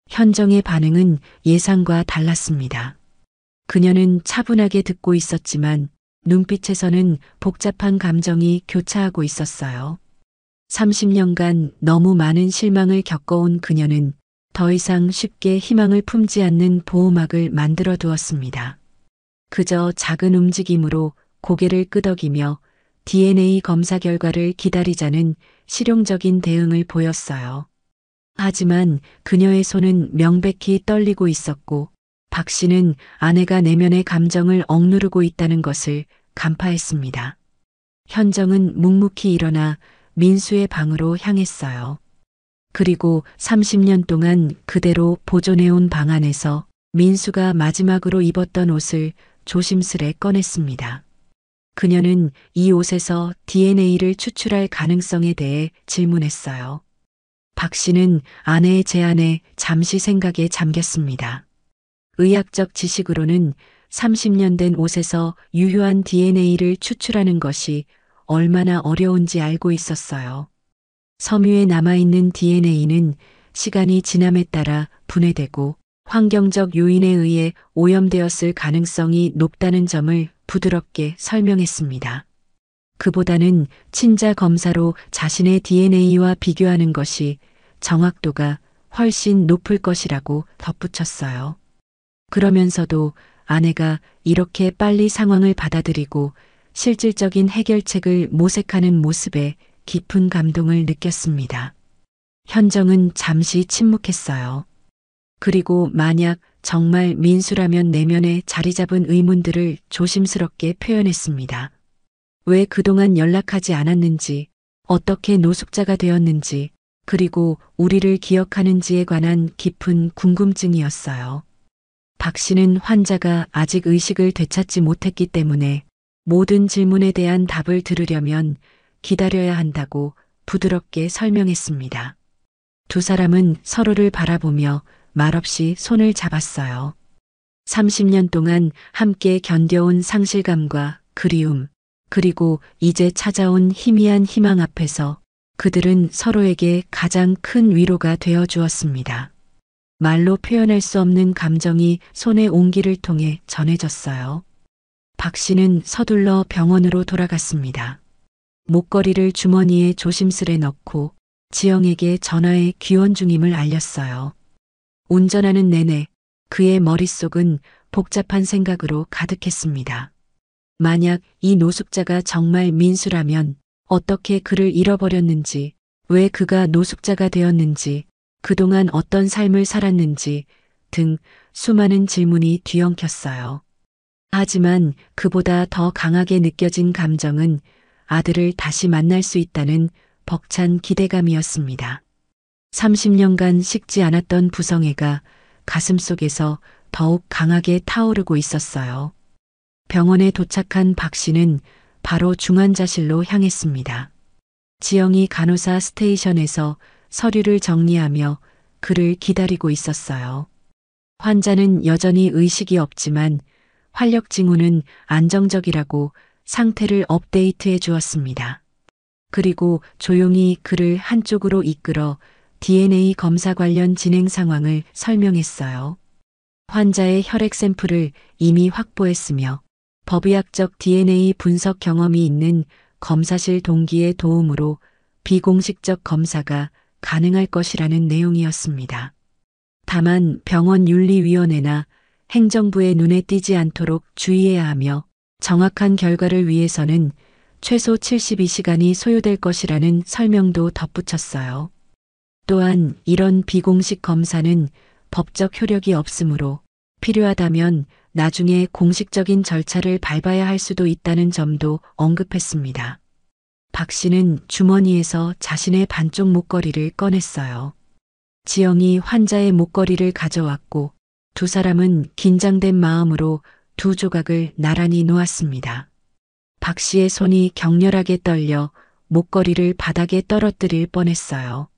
현정의 반응은 예상과 달랐습니다. 그녀는 차분하게 듣고 있었지만 눈빛에서는 복잡한 감정이 교차하고 있었어요. 30년간 너무 많은 실망을 겪어온 그녀는 더 이상 쉽게 희망을 품지 않는 보호막을 만들어 두었습니다. 그저 작은 움직임으로 고개를 끄덕이며 DNA 검사 결과를 기다리자는 실용적인 대응을 보였어요. 하지만 그녀의 손은 명백히 떨리고 있었고 박 씨는 아내가 내면의 감정을 억누르고 있다는 것을 간파했습니다. 현정은 묵묵히 일어나 민수의 방으로 향했어요. 그리고 30년 동안 그대로 보존해온 방 안에서 민수가 마지막으로 입었던 옷을 조심스레 꺼냈습니다. 그녀는 이 옷에서 DNA를 추출할 가능성에 대해 질문했어요. 박 씨는 아내의 제안에 잠시 생각에 잠겼습니다. 의학적 지식으로는 30년 된 옷에서 유효한 DNA를 추출하는 것이 얼마나 어려운지 알고 있었어요. 섬유에 남아있는 DNA는 시간이 지남에 따라 분해되고 환경적 요인에 의해 오염되었을 가능성이 높다는 점을 부드럽게 설명했습니다. 그보다는 친자 검사로 자신의 DNA와 비교하는 것이 정확도가 훨씬 높을 것이라고 덧붙였어요. 그러면서도 아내가 이렇게 빨리 상황을 받아들이고 실질적인 해결책을 모색하는 모습에 깊은 감동을 느꼈습니다. 현정은 잠시 침묵했어요. 그리고 만약 정말 민수라면 내면에 자리 잡은 의문들을 조심스럽게 표현했습니다. 왜 그동안 연락하지 않았는지, 어떻게 노숙자가 되었는지, 그리고 우리를 기억하는지에 관한 깊은 궁금증이었어요. 박 씨는 환자가 아직 의식을 되찾지 못했기 때문에 모든 질문에 대한 답을 들으려면 기다려야 한다고 부드럽게 설명했습니다. 두 사람은 서로를 바라보며 말없이 손을 잡았어요. 30년 동안 함께 견뎌온 상실감과 그리움, 그리고 이제 찾아온 희미한 희망 앞에서 그들은 서로에게 가장 큰 위로가 되어 주었습니다. 말로 표현할 수 없는 감정이 손의 온기를 통해 전해졌어요. 박 씨는 서둘러 병원으로 돌아갔습니다. 목걸이를 주머니에 조심스레 넣고 지영에게 전화해 귀원 중임을 알렸어요. 운전하는 내내 그의 머릿속은 복잡한 생각으로 가득했습니다. 만약 이 노숙자가 정말 민수라면 어떻게 그를 잃어버렸는지, 왜 그가 노숙자가 되었는지, 그동안 어떤 삶을 살았는지 등 수많은 질문이 뒤엉켰어요. 하지만 그보다 더 강하게 느껴진 감정은 아들을 다시 만날 수 있다는 벅찬 기대감이었습니다. 30년간 식지 않았던 부성애가 가슴속에서 더욱 강하게 타오르고 있었어요. 병원에 도착한 박 씨는 바로 중환자실로 향했습니다. 지영이 간호사 스테이션에서 서류를 정리하며 그를 기다리고 있었어요. 환자는 여전히 의식이 없지만 활력 징후는 안정적이라고 상태를 업데이트해 주었습니다. 그리고 조용히 그를 한쪽으로 이끌어 DNA 검사 관련 진행 상황을 설명했어요. 환자의 혈액 샘플을 이미 확보했으며 법의학적 DNA 분석 경험이 있는 검사실 동기의 도움으로 비공식적 검사가 가능할 것이라는 내용이었습니다. 다만 병원 윤리위원회나 행정부의 눈에 띄지 않도록 주의해야 하며 정확한 결과를 위해서는 최소 72시간이 소요될 것이라는 설명도 덧붙였어요. 또한 이런 비공식 검사는 법적 효력이 없으므로 필요하다면 나중에 공식적인 절차를 밟아야 할 수도 있다는 점도 언급했습니다. 박 씨는 주머니에서 자신의 반쪽 목걸이를 꺼냈어요. 지영이 환자의 목걸이를 가져왔고 두 사람은 긴장된 마음으로 두 조각을 나란히 놓았습니다. 박 씨의 손이 격렬하게 떨려 목걸이를 바닥에 떨어뜨릴 뻔했어요.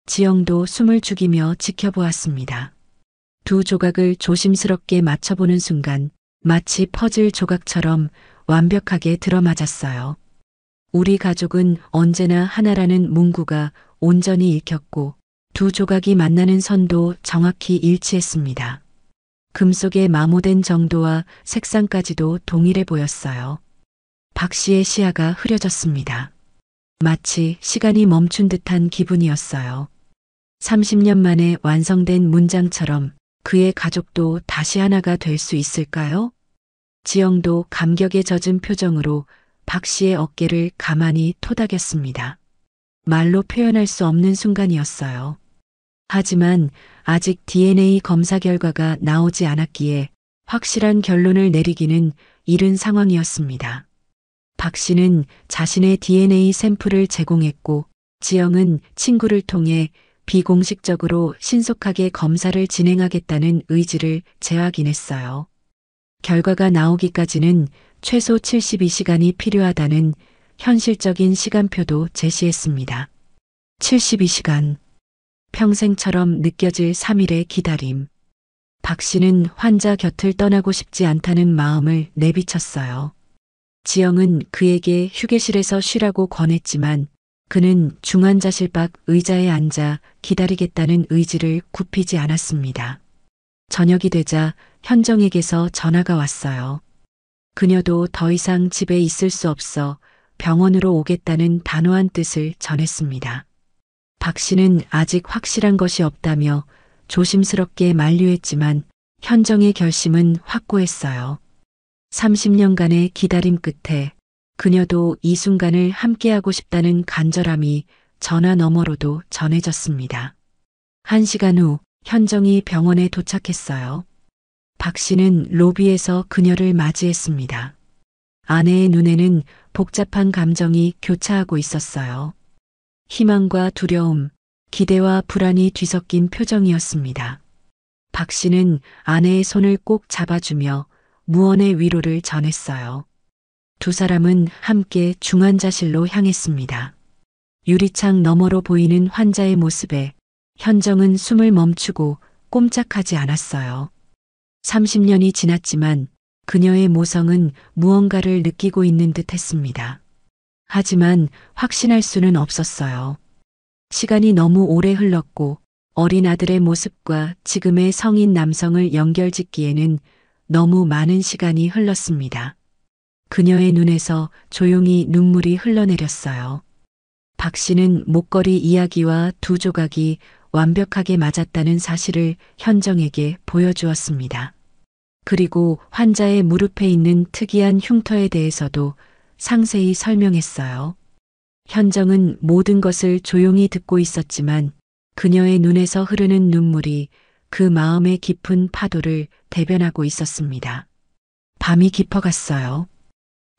지영도 숨을 죽이며 지켜보았습니다. 두 조각을 조심스럽게 맞춰보는 순간 마치 퍼즐 조각처럼 완벽하게 들어맞았어요. 우리 가족은 언제나 하나라는 문구가 온전히 읽혔고 두 조각이 만나는 선도 정확히 일치했습니다. 금속의 마모된 정도와 색상까지도 동일해 보였어요. 박 씨의 시야가 흐려졌습니다. 마치 시간이 멈춘 듯한 기분이었어요. 30년 만에 완성된 문장처럼 그의 가족도 다시 하나가 될 수 있을까요? 지영도 감격에 젖은 표정으로 박 씨의 어깨를 가만히 토닥였습니다. 말로 표현할 수 없는 순간이었어요. 하지만 아직 DNA 검사 결과가 나오지 않았기에 확실한 결론을 내리기는 이른 상황이었습니다. 박 씨는 자신의 DNA 샘플을 제공했고 지영은 친구를 통해 비공식적으로 신속하게 검사를 진행하겠다는 의지를 재확인했어요. 결과가 나오기까지는 최소 72시간이 필요하다는 현실적인 시간표도 제시했습니다. 72시간. 평생처럼 느껴질 3일의 기다림. 박 씨는 환자 곁을 떠나고 싶지 않다는 마음을 내비쳤어요. 지영은 그에게 휴게실에서 쉬라고 권했지만 그는 중환자실 밖 의자에 앉아 기다리겠다는 의지를 굽히지 않았습니다. 저녁이 되자 현정에게서 전화가 왔어요. 그녀도 더 이상 집에 있을 수 없어 병원으로 오겠다는 단호한 뜻을 전했습니다. 박 씨는 아직 확실한 것이 없다며 조심스럽게 만류했지만 현정의 결심은 확고했어요. 30년간의 기다림 끝에 그녀도 이 순간을 함께하고 싶다는 간절함이 전화 너머로도 전해졌습니다. 1시간 후 현정이 병원에 도착했어요. 박 씨는 로비에서 그녀를 맞이했습니다. 아내의 눈에는 복잡한 감정이 교차하고 있었어요. 희망과 두려움, 기대와 불안이 뒤섞인 표정이었습니다. 박 씨는 아내의 손을 꼭 잡아주며 무언의 위로를 전했어요. 두 사람은 함께 중환자실로 향했습니다. 유리창 너머로 보이는 환자의 모습에 현정은 숨을 멈추고 꼼짝하지 않았어요. 30년이 지났지만 그녀의 모성은 무언가를 느끼고 있는 듯 했습니다. 하지만 확신할 수는 없었어요. 시간이 너무 오래 흘렀고 어린 아들의 모습과 지금의 성인 남성을 연결짓기에는 너무 많은 시간이 흘렀습니다. 그녀의 눈에서 조용히 눈물이 흘러내렸어요. 박 씨는 목걸이 이야기와 두 조각이 완벽하게 맞았다는 사실을 현정에게 보여주었습니다. 그리고 환자의 무릎에 있는 특이한 흉터에 대해서도 상세히 설명했어요. 현정은 모든 것을 조용히 듣고 있었지만 그녀의 눈에서 흐르는 눈물이 그 마음의 깊은 파도를 대변하고 있었습니다. 밤이 깊어갔어요.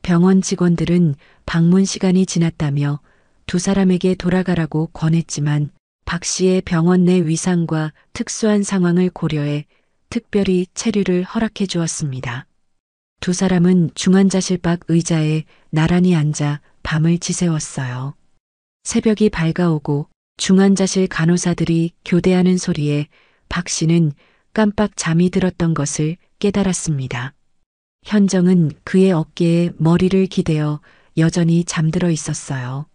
병원 직원들은 방문 시간이 지났다며 두 사람에게 돌아가라고 권했지만 박 씨의 병원 내 위상과 특수한 상황을 고려해 특별히 체류를 허락해 주었습니다. 두 사람은 중환자실 밖 의자에 나란히 앉아 밤을 지새웠어요. 새벽이 밝아오고 중환자실 간호사들이 교대하는 소리에 박 씨는 깜빡 잠이 들었던 것을 깨달았습니다. 현정은 그의 어깨에 머리를 기대어 여전히 잠들어 있었어요.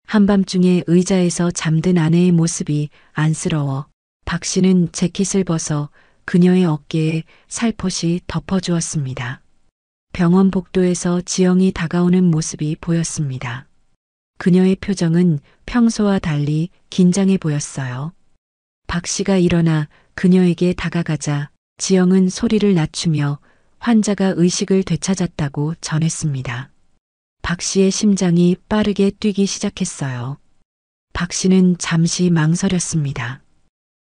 한밤중에 의자에서 잠든 아내의 모습이 안쓰러워 박 씨는 재킷을 벗어 그녀의 어깨에 살포시 덮어주었습니다. 병원 복도에서 지영이 다가오는 모습이 보였습니다. 그녀의 표정은 평소와 달리 긴장해 보였어요. 박 씨가 일어나 그녀에게 다가가자 지영은 소리를 낮추며 환자가 의식을 되찾았다고 전했습니다. 박 씨의 심장이 빠르게 뛰기 시작했어요. 박 씨는 잠시 망설였습니다.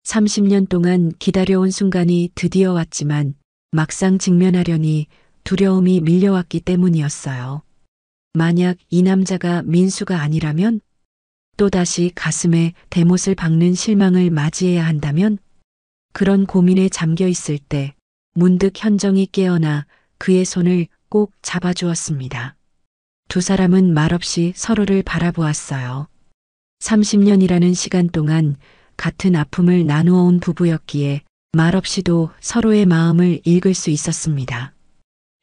30년 동안 기다려온 순간이 드디어 왔지만 막상 직면하려니 두려움이 밀려왔기 때문이었어요. 만약 이 남자가 민수가 아니라면? 또다시 가슴에 대못을 박는 실망을 맞이해야 한다면? 그런 고민에 잠겨 있을 때 문득 현정이 깨어나 그의 손을 꼭 잡아주었습니다. 두 사람은 말없이 서로를 바라보았어요. 30년이라는 시간 동안 같은 아픔을 나누어 온 부부였기에 말없이도 서로의 마음을 읽을 수 있었습니다.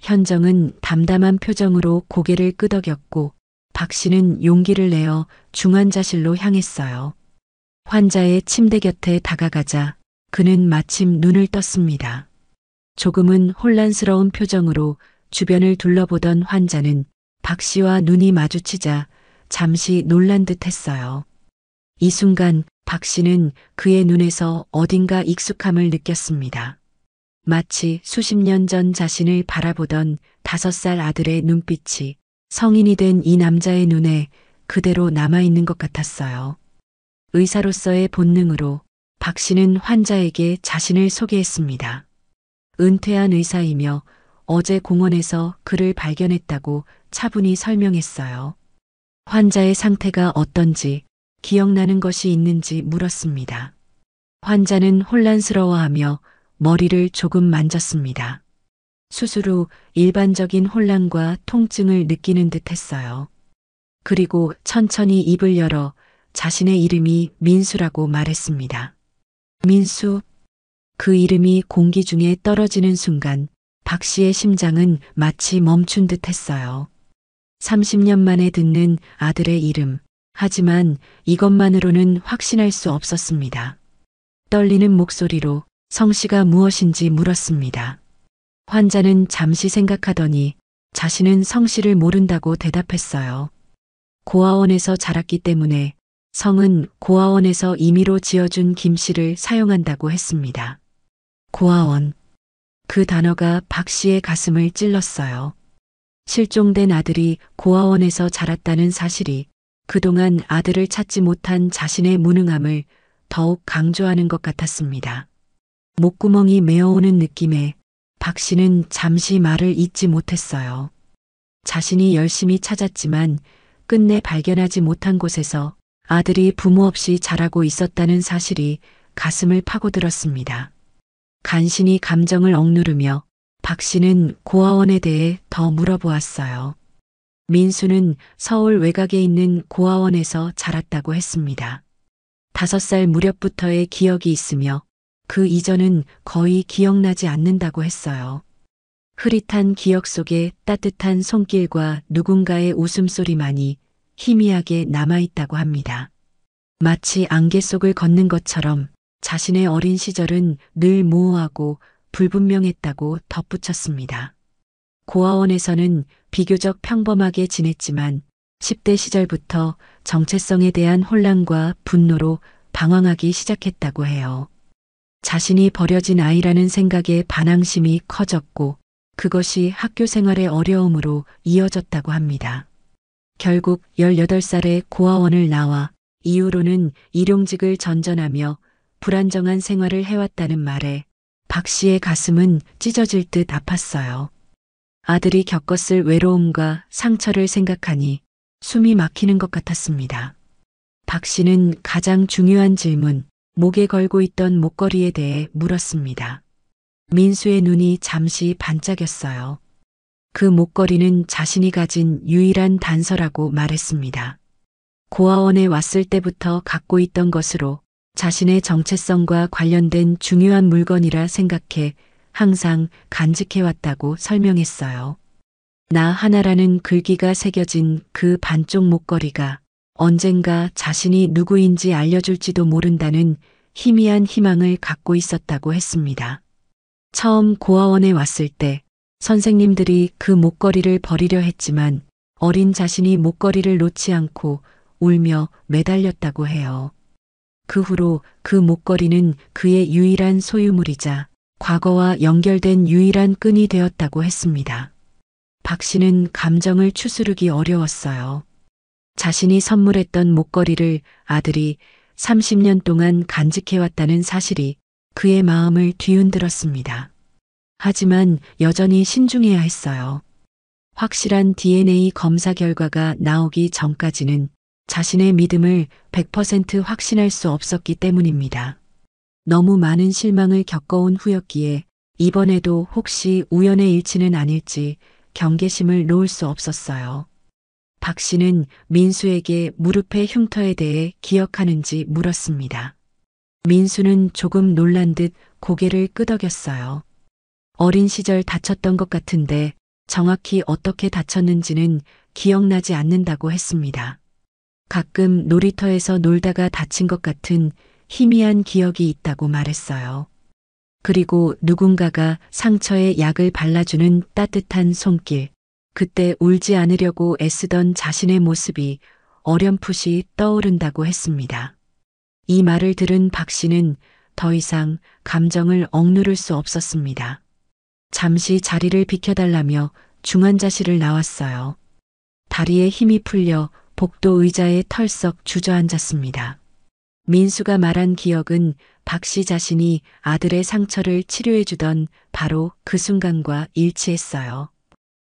현정은 담담한 표정으로 고개를 끄덕였고 박 씨는 용기를 내어 중환자실로 향했어요. 환자의 침대 곁에 다가가자 그는 마침 눈을 떴습니다. 조금은 혼란스러운 표정으로 주변을 둘러보던 환자는 박 씨와 눈이 마주치자 잠시 놀란 듯 했어요. 이 순간 박 씨는 그의 눈에서 어딘가 익숙함을 느꼈습니다. 마치 수십 년 전 자신을 바라보던 5살 아들의 눈빛이 성인이 된 이 남자의 눈에 그대로 남아있는 것 같았어요. 의사로서의 본능으로 박 씨는 환자에게 자신을 소개했습니다. 은퇴한 의사이며 어제 공원에서 그를 발견했다고 차분히 설명했어요. 환자의 상태가 어떤지 기억나는 것이 있는지 물었습니다. 환자는 혼란스러워하며 머리를 조금 만졌습니다. 수술 후 일반적인 혼란과 통증을 느끼는 듯 했어요. 그리고 천천히 입을 열어 자신의 이름이 민수라고 말했습니다. 민수. 그 이름이 공기 중에 떨어지는 순간 박 씨의 심장은 마치 멈춘 듯 했어요. 30년 만에 듣는 아들의 이름. 하지만 이것만으로는 확신할 수 없었습니다. 떨리는 목소리로 성씨가 무엇인지 물었습니다. 환자는 잠시 생각하더니 자신은 성씨를 모른다고 대답했어요. 고아원에서 자랐기 때문에 성은 고아원에서 임의로 지어준 김씨를 사용한다고 했습니다. 고아원. 그 단어가 박 씨의 가슴을 찔렀어요. 실종된 아들이 고아원에서 자랐다는 사실이 그동안 아들을 찾지 못한 자신의 무능함을 더욱 강조하는 것 같았습니다. 목구멍이 메어오는 느낌에 박 씨는 잠시 말을 잇지 못했어요. 자신이 열심히 찾았지만 끝내 발견하지 못한 곳에서 아들이 부모 없이 자라고 있었다는 사실이 가슴을 파고들었습니다. 간신히 감정을 억누르며 박 씨는 고아원에 대해 더 물어보았어요. 민수는 서울 외곽에 있는 고아원에서 자랐다고 했습니다. 5살 무렵부터의 기억이 있으며 그 이전은 거의 기억나지 않는다고 했어요. 흐릿한 기억 속에 따뜻한 손길과 누군가의 웃음소리만이 희미하게 남아있다고 합니다. 마치 안개 속을 걷는 것처럼 자신의 어린 시절은 늘 모호하고 불분명했다고 덧붙였습니다. 고아원에서는 비교적 평범하게 지냈지만 10대 시절부터 정체성에 대한 혼란과 분노로 방황하기 시작했다고 해요. 자신이 버려진 아이라는 생각에 반항심이 커졌고 그것이 학교 생활의 어려움으로 이어졌다고 합니다. 결국 18살에 고아원을 나와 이후로는 일용직을 전전하며 불안정한 생활을 해왔다는 말에 박 씨의 가슴은 찢어질 듯 아팠어요. 아들이 겪었을 외로움과 상처를 생각하니 숨이 막히는 것 같았습니다. 박 씨는 가장 중요한 질문, 목에 걸고 있던 목걸이에 대해 물었습니다. 민수의 눈이 잠시 반짝였어요. 그 목걸이는 자신이 가진 유일한 단서라고 말했습니다. 고아원에 왔을 때부터 갖고 있던 것으로 자신의 정체성과 관련된 중요한 물건이라 생각해 항상 간직해왔다고 설명했어요. 나 하나라는 글귀가 새겨진 그 반쪽 목걸이가 언젠가 자신이 누구인지 알려줄지도 모른다는 희미한 희망을 갖고 있었다고 했습니다. 처음 고아원에 왔을 때 선생님들이 그 목걸이를 버리려 했지만 어린 자신이 목걸이를 놓지 않고 울며 매달렸다고 해요. 그 후로 그 목걸이는 그의 유일한 소유물이자 과거와 연결된 유일한 끈이 되었다고 했습니다. 박 씨는 감정을 추스르기 어려웠어요. 자신이 선물했던 목걸이를 아들이 30년 동안 간직해왔다는 사실이 그의 마음을 뒤흔들었습니다. 하지만 여전히 신중해야 했어요. 확실한 DNA 검사 결과가 나오기 전까지는 자신의 믿음을 100% 확신할 수 없었기 때문입니다. 너무 많은 실망을 겪어온 후였기에 이번에도 혹시 우연의 일치는 아닐지 경계심을 놓을 수 없었어요. 박 씨는 민수에게 무릎의 흉터에 대해 기억하는지 물었습니다. 민수는 조금 놀란 듯 고개를 끄덕였어요. 어린 시절 다쳤던 것 같은데 정확히 어떻게 다쳤는지는 기억나지 않는다고 했습니다. 가끔 놀이터에서 놀다가 다친 것 같은 희미한 기억이 있다고 말했어요. 그리고 누군가가 상처에 약을 발라주는 따뜻한 손길, 그때 울지 않으려고 애쓰던 자신의 모습이 어렴풋이 떠오른다고 했습니다. 이 말을 들은 박 씨는 더 이상 감정을 억누를 수 없었습니다. 잠시 자리를 비켜달라며 중환자실을 나왔어요. 다리에 힘이 풀려 복도 의자에 털썩 주저앉았습니다. 민수가 말한 기억은 박 씨 자신이 아들의 상처를 치료해주던 바로 그 순간과 일치했어요.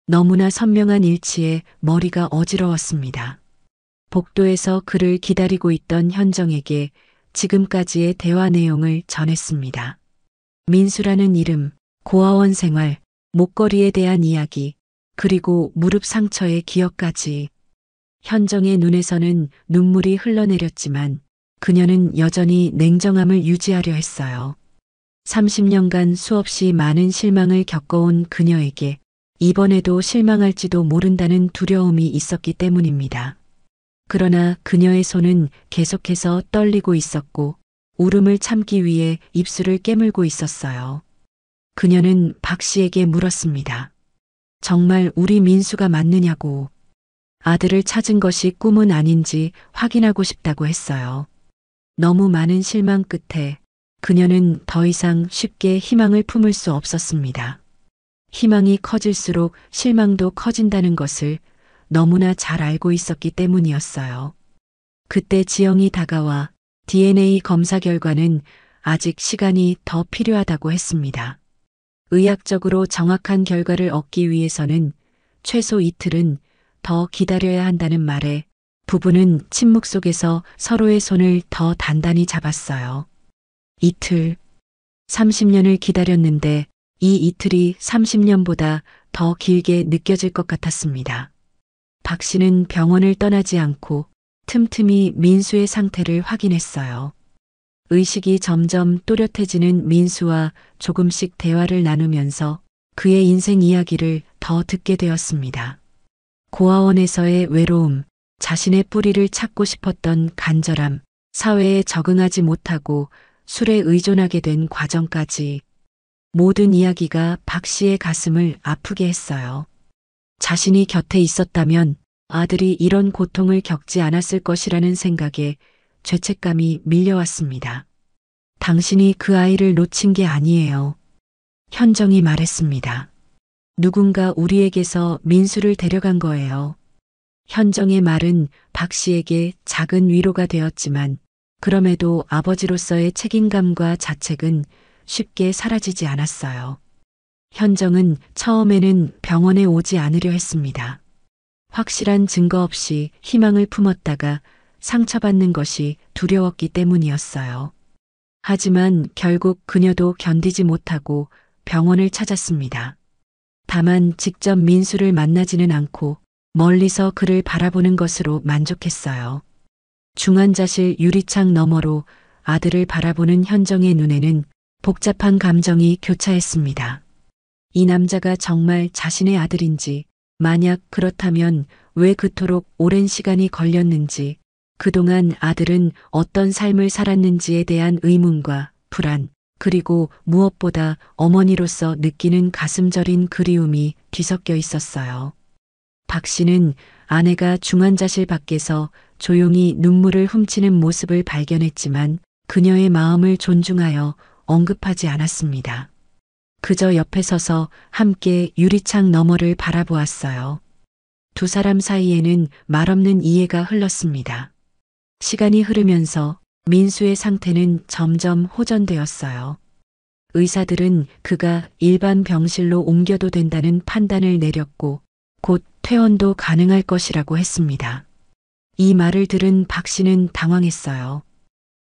너무나 선명한 일치에 머리가 어지러웠습니다. 복도에서 그를 기다리고 있던 현정에게 지금까지의 대화 내용을 전했습니다. 민수라는 이름, 고아원 생활, 목걸이에 대한 이야기, 그리고 무릎 상처의 기억까지. 현정의 눈에서는 눈물이 흘러내렸지만 그녀는 여전히 냉정함을 유지하려 했어요. 30년간 수없이 많은 실망을 겪어온 그녀에게 이번에도 실망할지도 모른다는 두려움이 있었기 때문입니다. 그러나 그녀의 손은 계속해서 떨리고 있었고 울음을 참기 위해 입술을 깨물고 있었어요. 그녀는 박 씨에게 물었습니다. 정말 우리 민수가 맞느냐고. 아들을 찾은 것이 꿈은 아닌지 확인하고 싶다고 했어요. 너무 많은 실망 끝에 그녀는 더 이상 쉽게 희망을 품을 수 없었습니다. 희망이 커질수록 실망도 커진다는 것을 너무나 잘 알고 있었기 때문이었어요. 그때 지영이 다가와 DNA 검사 결과는 아직 시간이 더 필요하다고 했습니다. 의학적으로 정확한 결과를 얻기 위해서는 최소 이틀은 더 기다려야 한다는 말에 부부는 침묵 속에서 서로의 손을 더 단단히 잡았어요. 이틀. 30년을 기다렸는데 이 이틀이 30년보다 더 길게 느껴질 것 같았습니다. 박 씨는 병원을 떠나지 않고 틈틈이 민수의 상태를 확인했어요. 의식이 점점 또렷해지는 민수와 조금씩 대화를 나누면서 그의 인생 이야기를 더 듣게 되었습니다. 고아원에서의 외로움, 자신의 뿌리를 찾고 싶었던 간절함, 사회에 적응하지 못하고 술에 의존하게 된 과정까지 모든 이야기가 박 씨의 가슴을 아프게 했어요. 자신이 곁에 있었다면 아들이 이런 고통을 겪지 않았을 것이라는 생각에 죄책감이 밀려왔습니다. 당신이 그 아이를 놓친 게 아니에요. 현정이 말했습니다. 누군가 우리에게서 민수를 데려간 거예요. 현정의 말은 박 씨에게 작은 위로가 되었지만 그럼에도 아버지로서의 책임감과 자책은 쉽게 사라지지 않았어요. 현정은 처음에는 병원에 오지 않으려 했습니다. 확실한 증거 없이 희망을 품었다가 상처받는 것이 두려웠기 때문이었어요. 하지만 결국 그녀도 견디지 못하고 병원을 찾았습니다. 다만 직접 민수를 만나지는 않고 멀리서 그를 바라보는 것으로 만족했어요. 중환자실 유리창 너머로 아들을 바라보는 현정의 눈에는 복잡한 감정이 교차했습니다. 이 남자가 정말 자신의 아들인지, 만약 그렇다면 왜 그토록 오랜 시간이 걸렸는지, 그동안 아들은 어떤 삶을 살았는지에 대한 의문과 불안, 그리고 무엇보다 어머니로서 느끼는 가슴 저린 그리움이 뒤섞여 있었어요. 박 씨는 아내가 중환자실 밖에서 조용히 눈물을 훔치는 모습을 발견했지만 그녀의 마음을 존중하여 언급하지 않았습니다. 그저 옆에 서서 함께 유리창 너머를 바라보았어요. 두 사람 사이에는 말없는 이해가 흘렀습니다. 시간이 흐르면서 민수의 상태는 점점 호전되었어요. 의사들은 그가 일반 병실로 옮겨도 된다는 판단을 내렸고 곧 퇴원도 가능할 것이라고 했습니다. 이 말을 들은 박 씨는 당황했어요.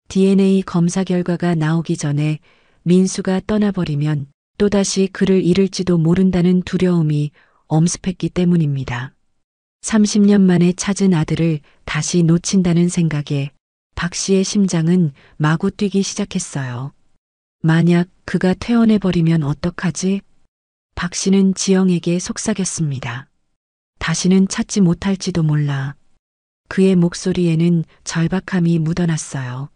DNA 검사 결과가 나오기 전에 민수가 떠나버리면 또다시 그를 잃을지도 모른다는 두려움이 엄습했기 때문입니다. 30년 만에 찾은 아들을 다시 놓친다는 생각에 박 씨의 심장은 마구 뛰기 시작했어요. 만약 그가 퇴원해버리면 어떡하지? 박 씨는 지영에게 속삭였습니다. 다시는 찾지 못할지도 몰라. 그의 목소리에는 절박함이 묻어났어요.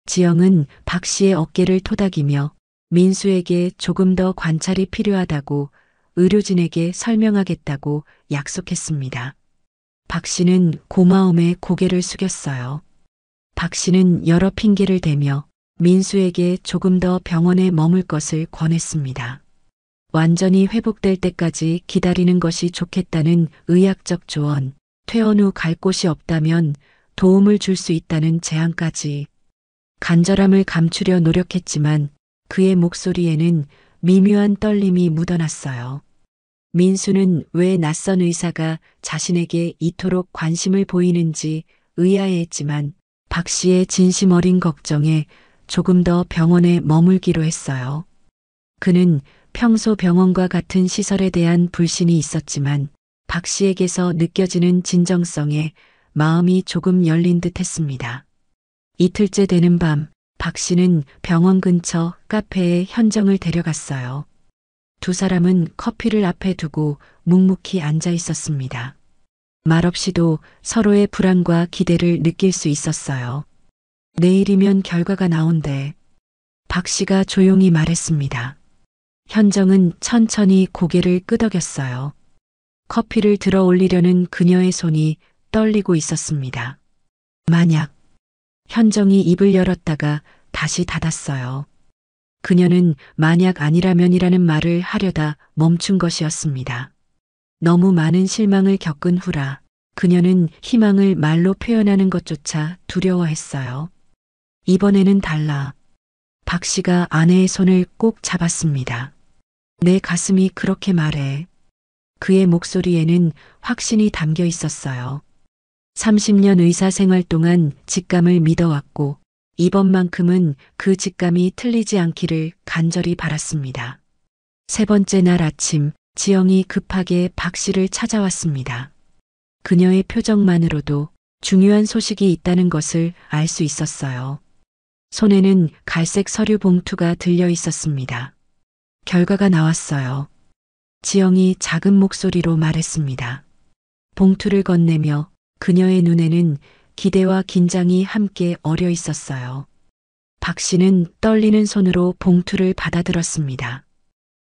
지영은 박 씨의 어깨를 토닥이며 민수에게 조금 더 관찰이 필요하다고 의료진에게 설명하겠다고 약속했습니다. 박 씨는 고마움에 고개를 숙였어요. 박 씨는 여러 핑계를 대며 민수에게 조금 더 병원에 머물 것을 권했습니다. 완전히 회복될 때까지 기다리는 것이 좋겠다는 의학적 조언, 퇴원 후 갈 곳이 없다면 도움을 줄 수 있다는 제안까지. 간절함을 감추려 노력했지만 그의 목소리에는 미묘한 떨림이 묻어났어요. 민수는 왜 낯선 의사가 자신에게 이토록 관심을 보이는지 의아해했지만 박 씨의 진심 어린 걱정에 조금 더 병원에 머물기로 했어요. 그는 평소 병원과 같은 시설에 대한 불신이 있었지만 박 씨에게서 느껴지는 진정성에 마음이 조금 열린 듯 했습니다. 이틀째 되는 밤, 박 씨는 병원 근처 카페에 현정을 데려갔어요. 두 사람은 커피를 앞에 두고 묵묵히 앉아 있었습니다. 말없이도 서로의 불안과 기대를 느낄 수 있었어요. 내일이면 결과가 나온대. 박 씨가 조용히 말했습니다. 현정은 천천히 고개를 끄덕였어요. 커피를 들어 올리려는 그녀의 손이 떨리고 있었습니다. 만약. 현정이 입을 열었다가 다시 닫았어요. 그녀는 만약 아니라면이라는 말을 하려다 멈춘 것이었습니다. 너무 많은 실망을 겪은 후라 그녀는 희망을 말로 표현하는 것조차 두려워했어요. 이번에는 달라. 박 씨가 아내의 손을 꼭 잡았습니다. 내 가슴이 그렇게 말해. 그의 목소리에는 확신이 담겨 있었어요. 30년 의사 생활 동안 직감을 믿어왔고 이번만큼은 그 직감이 틀리지 않기를 간절히 바랐습니다. 세 번째 날 아침 지영이 급하게 박 씨를 찾아왔습니다. 그녀의 표정만으로도 중요한 소식이 있다는 것을 알 수 있었어요. 손에는 갈색 서류 봉투가 들려 있었습니다. 결과가 나왔어요. 지영이 작은 목소리로 말했습니다. 봉투를 건네며 그녀의 눈에는 기대와 긴장이 함께 어려 있었어요. 박 씨는 떨리는 손으로 봉투를 받아들었습니다.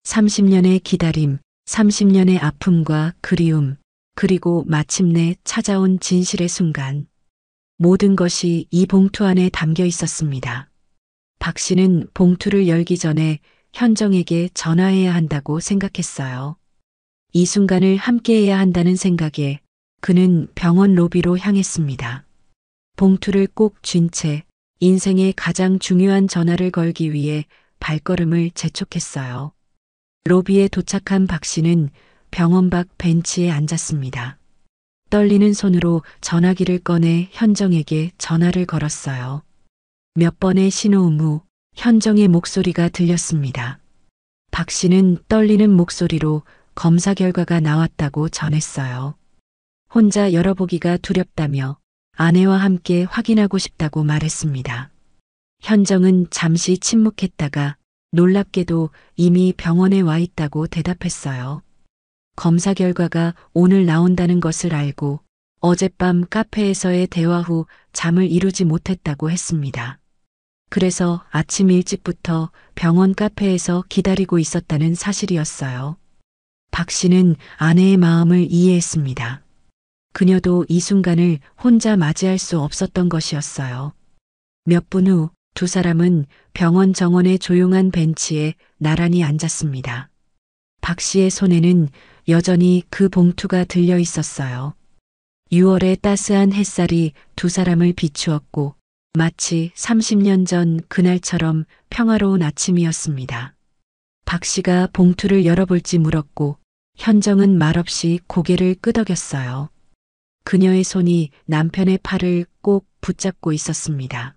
30년의 기다림, 30년의 아픔과 그리움, 그리고 마침내 찾아온 진실의 순간. 모든 것이 이 봉투 안에 담겨 있었습니다. 박 씨는 봉투를 열기 전에 현정에게 전화해야 한다고 생각했어요. 이 순간을 함께해야 한다는 생각에 그는 병원 로비로 향했습니다. 봉투를 꼭 쥔 채 인생의 가장 중요한 전화를 걸기 위해 발걸음을 재촉했어요. 로비에 도착한 박 씨는 병원 밖 벤치에 앉았습니다. 떨리는 손으로 전화기를 꺼내 현정에게 전화를 걸었어요. 몇 번의 신호음 후 현정의 목소리가 들렸습니다. 박 씨는 떨리는 목소리로 검사 결과가 나왔다고 전했어요. 혼자 열어보기가 두렵다며 아내와 함께 확인하고 싶다고 말했습니다. 현정은 잠시 침묵했다가 놀랍게도 이미 병원에 와 있다고 대답했어요. 검사 결과가 오늘 나온다는 것을 알고 어젯밤 카페에서의 대화 후 잠을 이루지 못했다고 했습니다. 그래서 아침 일찍부터 병원 카페에서 기다리고 있었다는 사실이었어요. 박 씨는 아내의 마음을 이해했습니다. 그녀도 이 순간을 혼자 맞이할 수 없었던 것이었어요. 몇 분 후 두 사람은 병원 정원의 조용한 벤치에 나란히 앉았습니다. 박 씨의 손에는 여전히 그 봉투가 들려 있었어요. 6월의 따스한 햇살이 두 사람을 비추었고 마치 30년 전 그날처럼 평화로운 아침이었습니다. 박 씨가 봉투를 열어볼지 물었고 현정은 말없이 고개를 끄덕였어요. 그녀의 손이 남편의 팔을 꼭 붙잡고 있었습니다.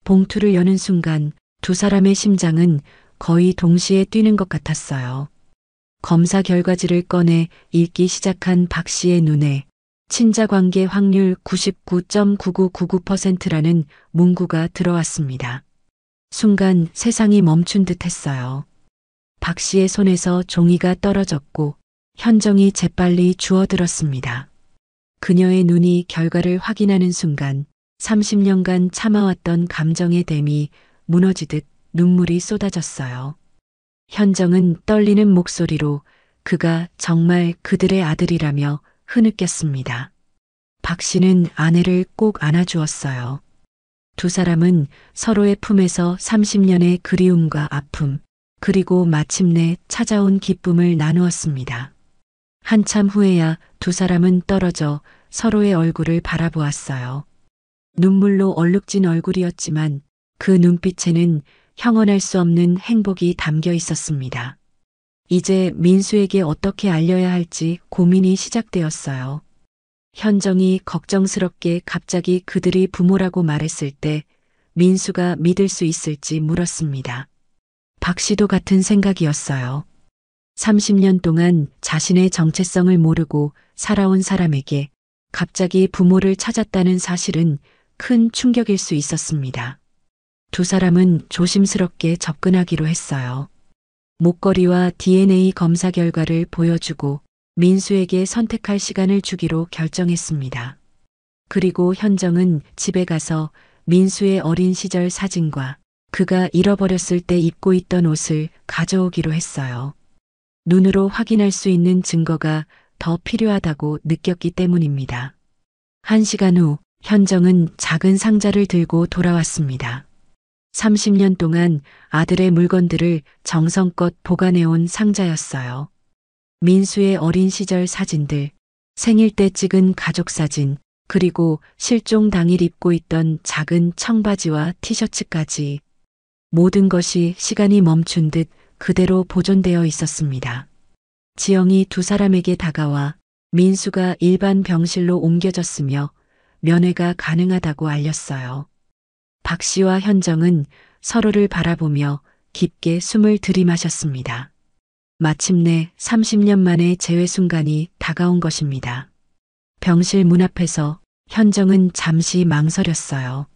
봉투를 여는 순간 두 사람의 심장은 거의 동시에 뛰는 것 같았어요. 검사 결과지를 꺼내 읽기 시작한 박 씨의 눈에 친자 관계 확률 99.9999%라는 문구가 들어왔습니다. 순간 세상이 멈춘 듯 했어요. 박 씨의 손에서 종이가 떨어졌고 현정이 재빨리 주워들었습니다. 그녀의 눈이 결과를 확인하는 순간 30년간 참아왔던 감정의 댐이 무너지듯 눈물이 쏟아졌어요. 현정은 떨리는 목소리로 그가 정말 그들의 아들이라며 흐느꼈습니다. 박 씨는 아내를 꼭 안아주었어요. 두 사람은 서로의 품에서 30년의 그리움과 아픔, 그리고 마침내 찾아온 기쁨을 나누었습니다. 한참 후에야 두 사람은 떨어져 서로의 얼굴을 바라보았어요. 눈물로 얼룩진 얼굴이었지만 그 눈빛에는 형언할 수 없는 행복이 담겨 있었습니다. 이제 민수에게 어떻게 알려야 할지 고민이 시작되었어요. 현정이 걱정스럽게 갑자기 그들이 부모라고 말했을 때 민수가 믿을 수 있을지 물었습니다. 박 씨도 같은 생각이었어요. 30년 동안 자신의 정체성을 모르고 살아온 사람에게 갑자기 부모를 찾았다는 사실은 큰 충격일 수 있었습니다. 두 사람은 조심스럽게 접근하기로 했어요. 목걸이와 DNA 검사 결과를 보여주고 민수에게 선택할 시간을 주기로 결정했습니다. 그리고 현정은 집에 가서 민수의 어린 시절 사진과 그가 잃어버렸을 때 입고 있던 옷을 가져오기로 했어요. 눈으로 확인할 수 있는 증거가 더 필요하다고 느꼈기 때문입니다. 1시간 후 현정은 작은 상자를 들고 돌아왔습니다. 30년 동안 아들의 물건들을 정성껏 보관해온 상자였어요. 민수의 어린 시절 사진들, 생일 때 찍은 가족 사진, 그리고 실종 당일 입고 있던 작은 청바지와 티셔츠까지 모든 것이 시간이 멈춘 듯 그대로 보존되어 있었습니다. 지영이 두 사람에게 다가와 민수가 일반 병실로 옮겨졌으며 면회가 가능하다고 알렸어요. 박 씨와 현정은 서로를 바라보며 깊게 숨을 들이마셨습니다. 마침내 30년 만의 재회 순간이 다가온 것입니다. 병실 문 앞에서 현정은 잠시 망설였어요.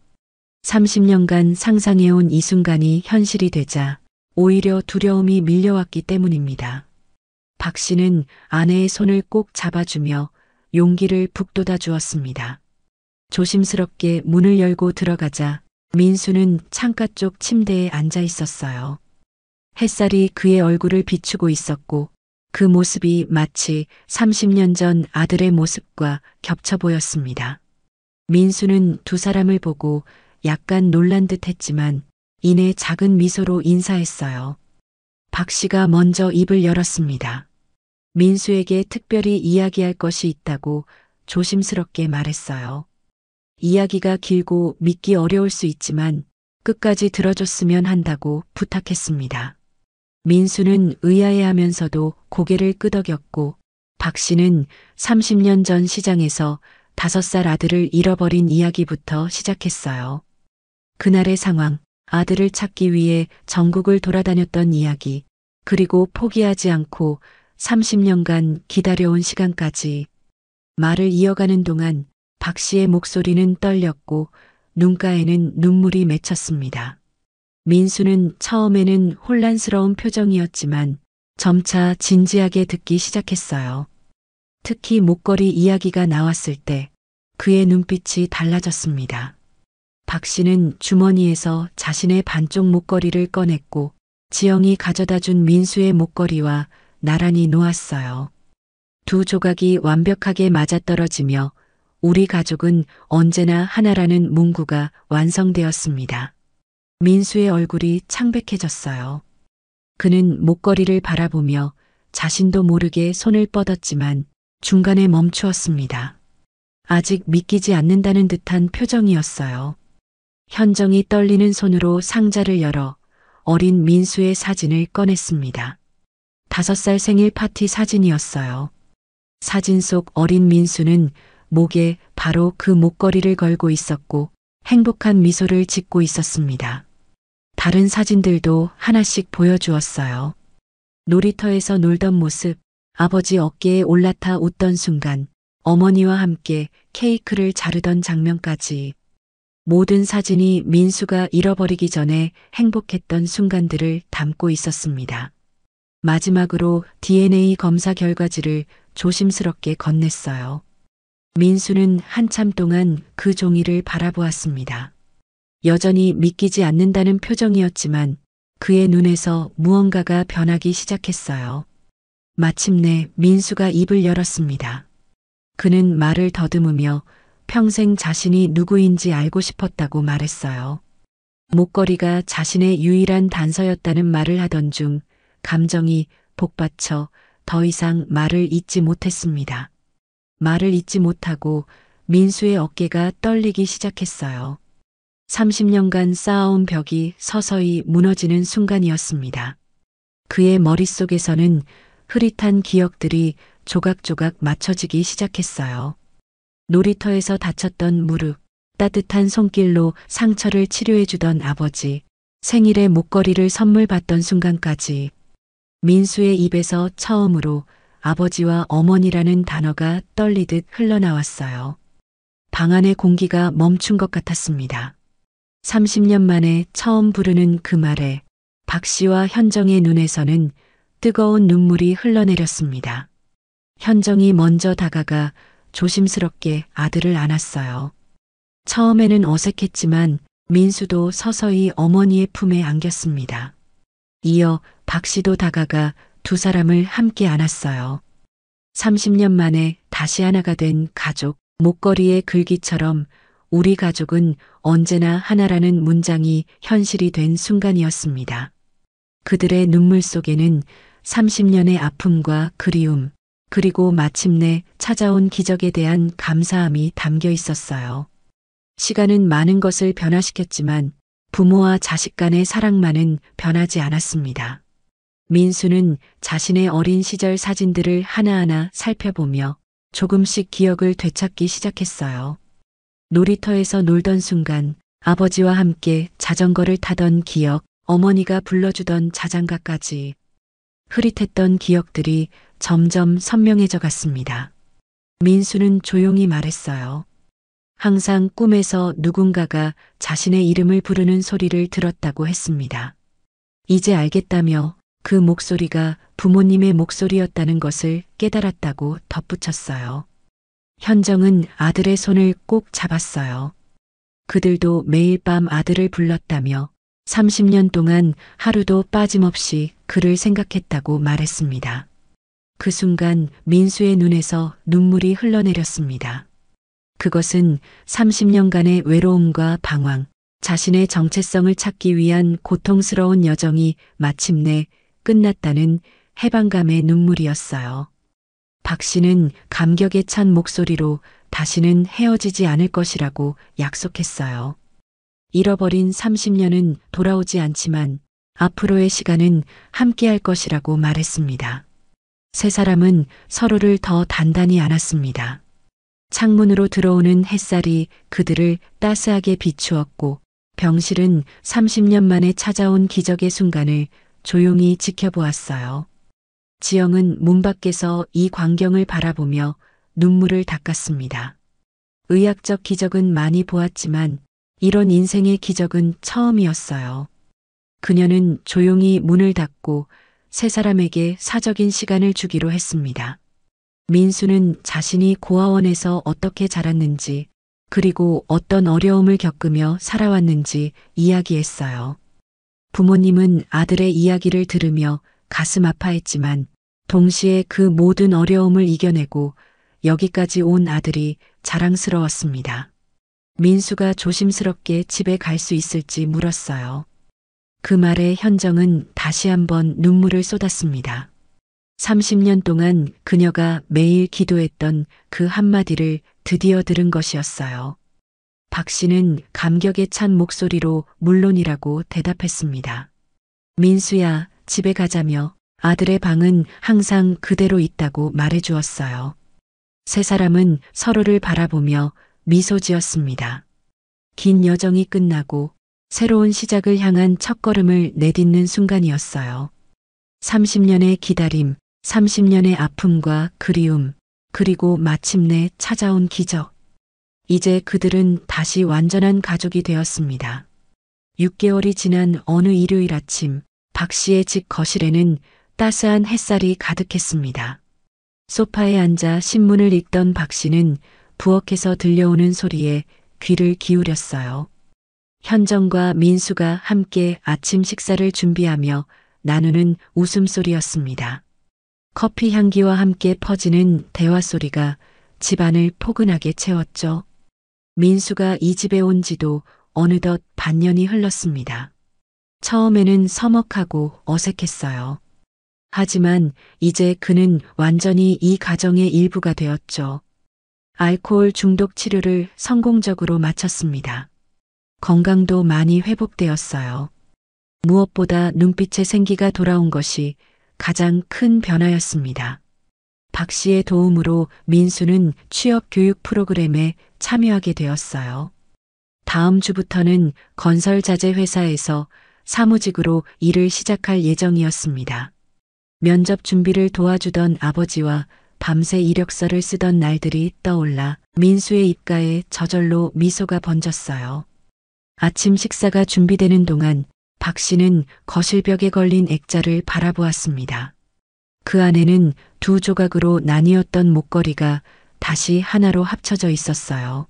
30년간 상상해온 이 순간이 현실이 되자 오히려 두려움이 밀려왔기 때문입니다. 박 씨는 아내의 손을 꼭 잡아주며 용기를 북돋아 주었습니다. 조심스럽게 문을 열고 들어가자 민수는 창가 쪽 침대에 앉아 있었어요. 햇살이 그의 얼굴을 비추고 있었고 그 모습이 마치 30년 전 아들의 모습과 겹쳐 보였습니다. 민수는 두 사람을 보고 약간 놀란 듯 했지만 이내 작은 미소로 인사했어요. 박 씨가 먼저 입을 열었습니다. 민수에게 특별히 이야기할 것이 있다고 조심스럽게 말했어요. 이야기가 길고 믿기 어려울 수 있지만 끝까지 들어줬으면 한다고 부탁했습니다. 민수는 의아해하면서도 고개를 끄덕였고 박 씨는 30년 전 시장에서 5살 아들을 잃어버린 이야기부터 시작했어요. 그날의 상황, 아들을 찾기 위해 전국을 돌아다녔던 이야기, 그리고 포기하지 않고 30년간 기다려온 시간까지. 말을 이어가는 동안 박 씨의 목소리는 떨렸고 눈가에는 눈물이 맺혔습니다. 민수는 처음에는 혼란스러운 표정이었지만 점차 진지하게 듣기 시작했어요. 특히 목걸이 이야기가 나왔을 때 그의 눈빛이 달라졌습니다. 박 씨는 주머니에서 자신의 반쪽 목걸이를 꺼냈고 지영이 가져다 준 민수의 목걸이와 나란히 놓았어요. 두 조각이 완벽하게 맞아떨어지며 우리 가족은 언제나 하나라는 문구가 완성되었습니다. 민수의 얼굴이 창백해졌어요. 그는 목걸이를 바라보며 자신도 모르게 손을 뻗었지만 중간에 멈추었습니다. 아직 믿기지 않는다는 듯한 표정이었어요. 현정이 떨리는 손으로 상자를 열어 어린 민수의 사진을 꺼냈습니다. 5살 생일 파티 사진이었어요. 사진 속 어린 민수는 목에 바로 그 목걸이를 걸고 있었고 행복한 미소를 짓고 있었습니다. 다른 사진들도 하나씩 보여주었어요. 놀이터에서 놀던 모습, 아버지 어깨에 올라타 웃던 순간, 어머니와 함께 케이크를 자르던 장면까지. 모든 사진이 민수가 잃어버리기 전에 행복했던 순간들을 담고 있었습니다. 마지막으로 DNA 검사 결과지를 조심스럽게 건넸어요. 민수는 한참 동안 그 종이를 바라보았습니다. 여전히 믿기지 않는다는 표정이었지만 그의 눈에서 무언가가 변하기 시작했어요. 마침내 민수가 입을 열었습니다. 그는 말을 더듬으며 평생 자신이 누구인지 알고 싶었다고 말했어요. 목걸이가 자신의 유일한 단서였다는 말을 하던 중 감정이 복받쳐 더 이상 말을 잇지 못했습니다. 말을 잇지 못하고 민수의 어깨가 떨리기 시작했어요. 30년간 쌓아온 벽이 서서히 무너지는 순간이었습니다. 그의 머릿속에서는 흐릿한 기억들이 조각조각 맞춰지기 시작했어요. 놀이터에서 다쳤던 무릎, 따뜻한 손길로 상처를 치료해주던 아버지, 생일에 목걸이를 선물 받던 순간까지. 민수의 입에서 처음으로 아버지와 어머니라는 단어가 떨리듯 흘러나왔어요. 방 안의 공기가 멈춘 것 같았습니다. 30년 만에 처음 부르는 그 말에 박 씨와 현정의 눈에서는 뜨거운 눈물이 흘러내렸습니다. 현정이 먼저 다가가 조심스럽게 아들을 안았어요. 처음에는 어색했지만 민수도 서서히 어머니의 품에 안겼습니다. 이어 박 씨도 다가가 두 사람을 함께 안았어요. 30년 만에 다시 하나가 된 가족, 목걸이의 글귀처럼 우리 가족은 언제나 하나라는 문장이 현실이 된 순간이었습니다. 그들의 눈물 속에는 30년의 아픔과 그리움, 그리고 마침내 찾아온 기적에 대한 감사함이 담겨 있었어요. 시간은 많은 것을 변화시켰지만 부모와 자식 간의 사랑만은 변하지 않았습니다. 민수는 자신의 어린 시절 사진들을 하나하나 살펴보며 조금씩 기억을 되찾기 시작했어요. 놀이터에서 놀던 순간 아버지와 함께 자전거를 타던 기억, 어머니가 불러주던 자장가까지. 흐릿했던 기억들이 점점 선명해져 갔습니다. 민수는 조용히 말했어요. 항상 꿈에서 누군가가 자신의 이름을 부르는 소리를 들었다고 했습니다. 이제 알겠다며 그 목소리가 부모님의 목소리였다는 것을 깨달았다고 덧붙였어요. 현정은 아들의 손을 꼭 잡았어요. 그들도 매일 밤 아들을 불렀다며 30년 동안 하루도 빠짐없이 그를 생각했다고 말했습니다. 그 순간 민수의 눈에서 눈물이 흘러내렸습니다. 그것은 30년간의 외로움과 방황, 자신의 정체성을 찾기 위한 고통스러운 여정이 마침내 끝났다는 해방감의 눈물이었어요. 박 씨는 감격에 찬 목소리로 다시는 헤어지지 않을 것이라고 약속했어요. 잃어버린 30년은 돌아오지 않지만 앞으로의 시간은 함께할 것이라고 말했습니다. 세 사람은 서로를 더 단단히 안았습니다. 창문으로 들어오는 햇살이 그들을 따스하게 비추었고 병실은 30년 만에 찾아온 기적의 순간을 조용히 지켜보았어요. 지영은 문 밖에서 이 광경을 바라보며 눈물을 닦았습니다. 의학적 기적은 많이 보았지만 이런 인생의 기적은 처음이었어요. 그녀는 조용히 문을 닫고 세 사람에게 사적인 시간을 주기로 했습니다. 민수는 자신이 고아원에서 어떻게 자랐는지 그리고 어떤 어려움을 겪으며 살아왔는지 이야기했어요. 부모님은 아들의 이야기를 들으며 가슴 아파했지만 동시에 그 모든 어려움을 이겨내고 여기까지 온 아들이 자랑스러웠습니다. 민수가 조심스럽게 집에 갈 수 있을지 물었어요. 그 말에 현정은 다시 한번 눈물을 쏟았습니다. 30년 동안 그녀가 매일 기도했던 그 한마디를 드디어 들은 것이었어요. 박 씨는 감격에 찬 목소리로 물론이라고 대답했습니다. 민수야, 집에 가자며 아들의 방은 항상 그대로 있다고 말해주었어요. 세 사람은 서로를 바라보며 미소 지었습니다. 긴 여정이 끝나고 새로운 시작을 향한 첫걸음을 내딛는 순간이었어요. 30년의 기다림, 30년의 아픔과 그리움, 그리고 마침내 찾아온 기적. 이제 그들은 다시 완전한 가족이 되었습니다. 6개월이 지난 어느 일요일 아침, 박 씨의 집 거실에는 따스한 햇살이 가득했습니다. 소파에 앉아 신문을 읽던 박 씨는 부엌에서 들려오는 소리에 귀를 기울였어요. 현정과 민수가 함께 아침 식사를 준비하며 나누는 웃음소리였습니다. 커피 향기와 함께 퍼지는 대화 소리가 집안을 포근하게 채웠죠. 민수가 이 집에 온 지도 어느덧 반년이 흘렀습니다. 처음에는 서먹하고 어색했어요. 하지만 이제 그는 완전히 이 가정의 일부가 되었죠. 알코올 중독 치료를 성공적으로 마쳤습니다. 건강도 많이 회복되었어요. 무엇보다 눈빛에 생기가 돌아온 것이 가장 큰 변화였습니다. 박 씨의 도움으로 민수는 취업 교육 프로그램에 참여하게 되었어요. 다음 주부터는 건설 자재 회사에서 사무직으로 일을 시작할 예정이었습니다. 면접 준비를 도와주던 아버지와 밤새 이력서를 쓰던 날들이 떠올라 민수의 입가에 저절로 미소가 번졌어요. 아침 식사가 준비되는 동안 박 씨는 거실벽에 걸린 액자를 바라보았습니다. 그 안에는 두 조각으로 나뉘었던 목걸이가 다시 하나로 합쳐져 있었어요.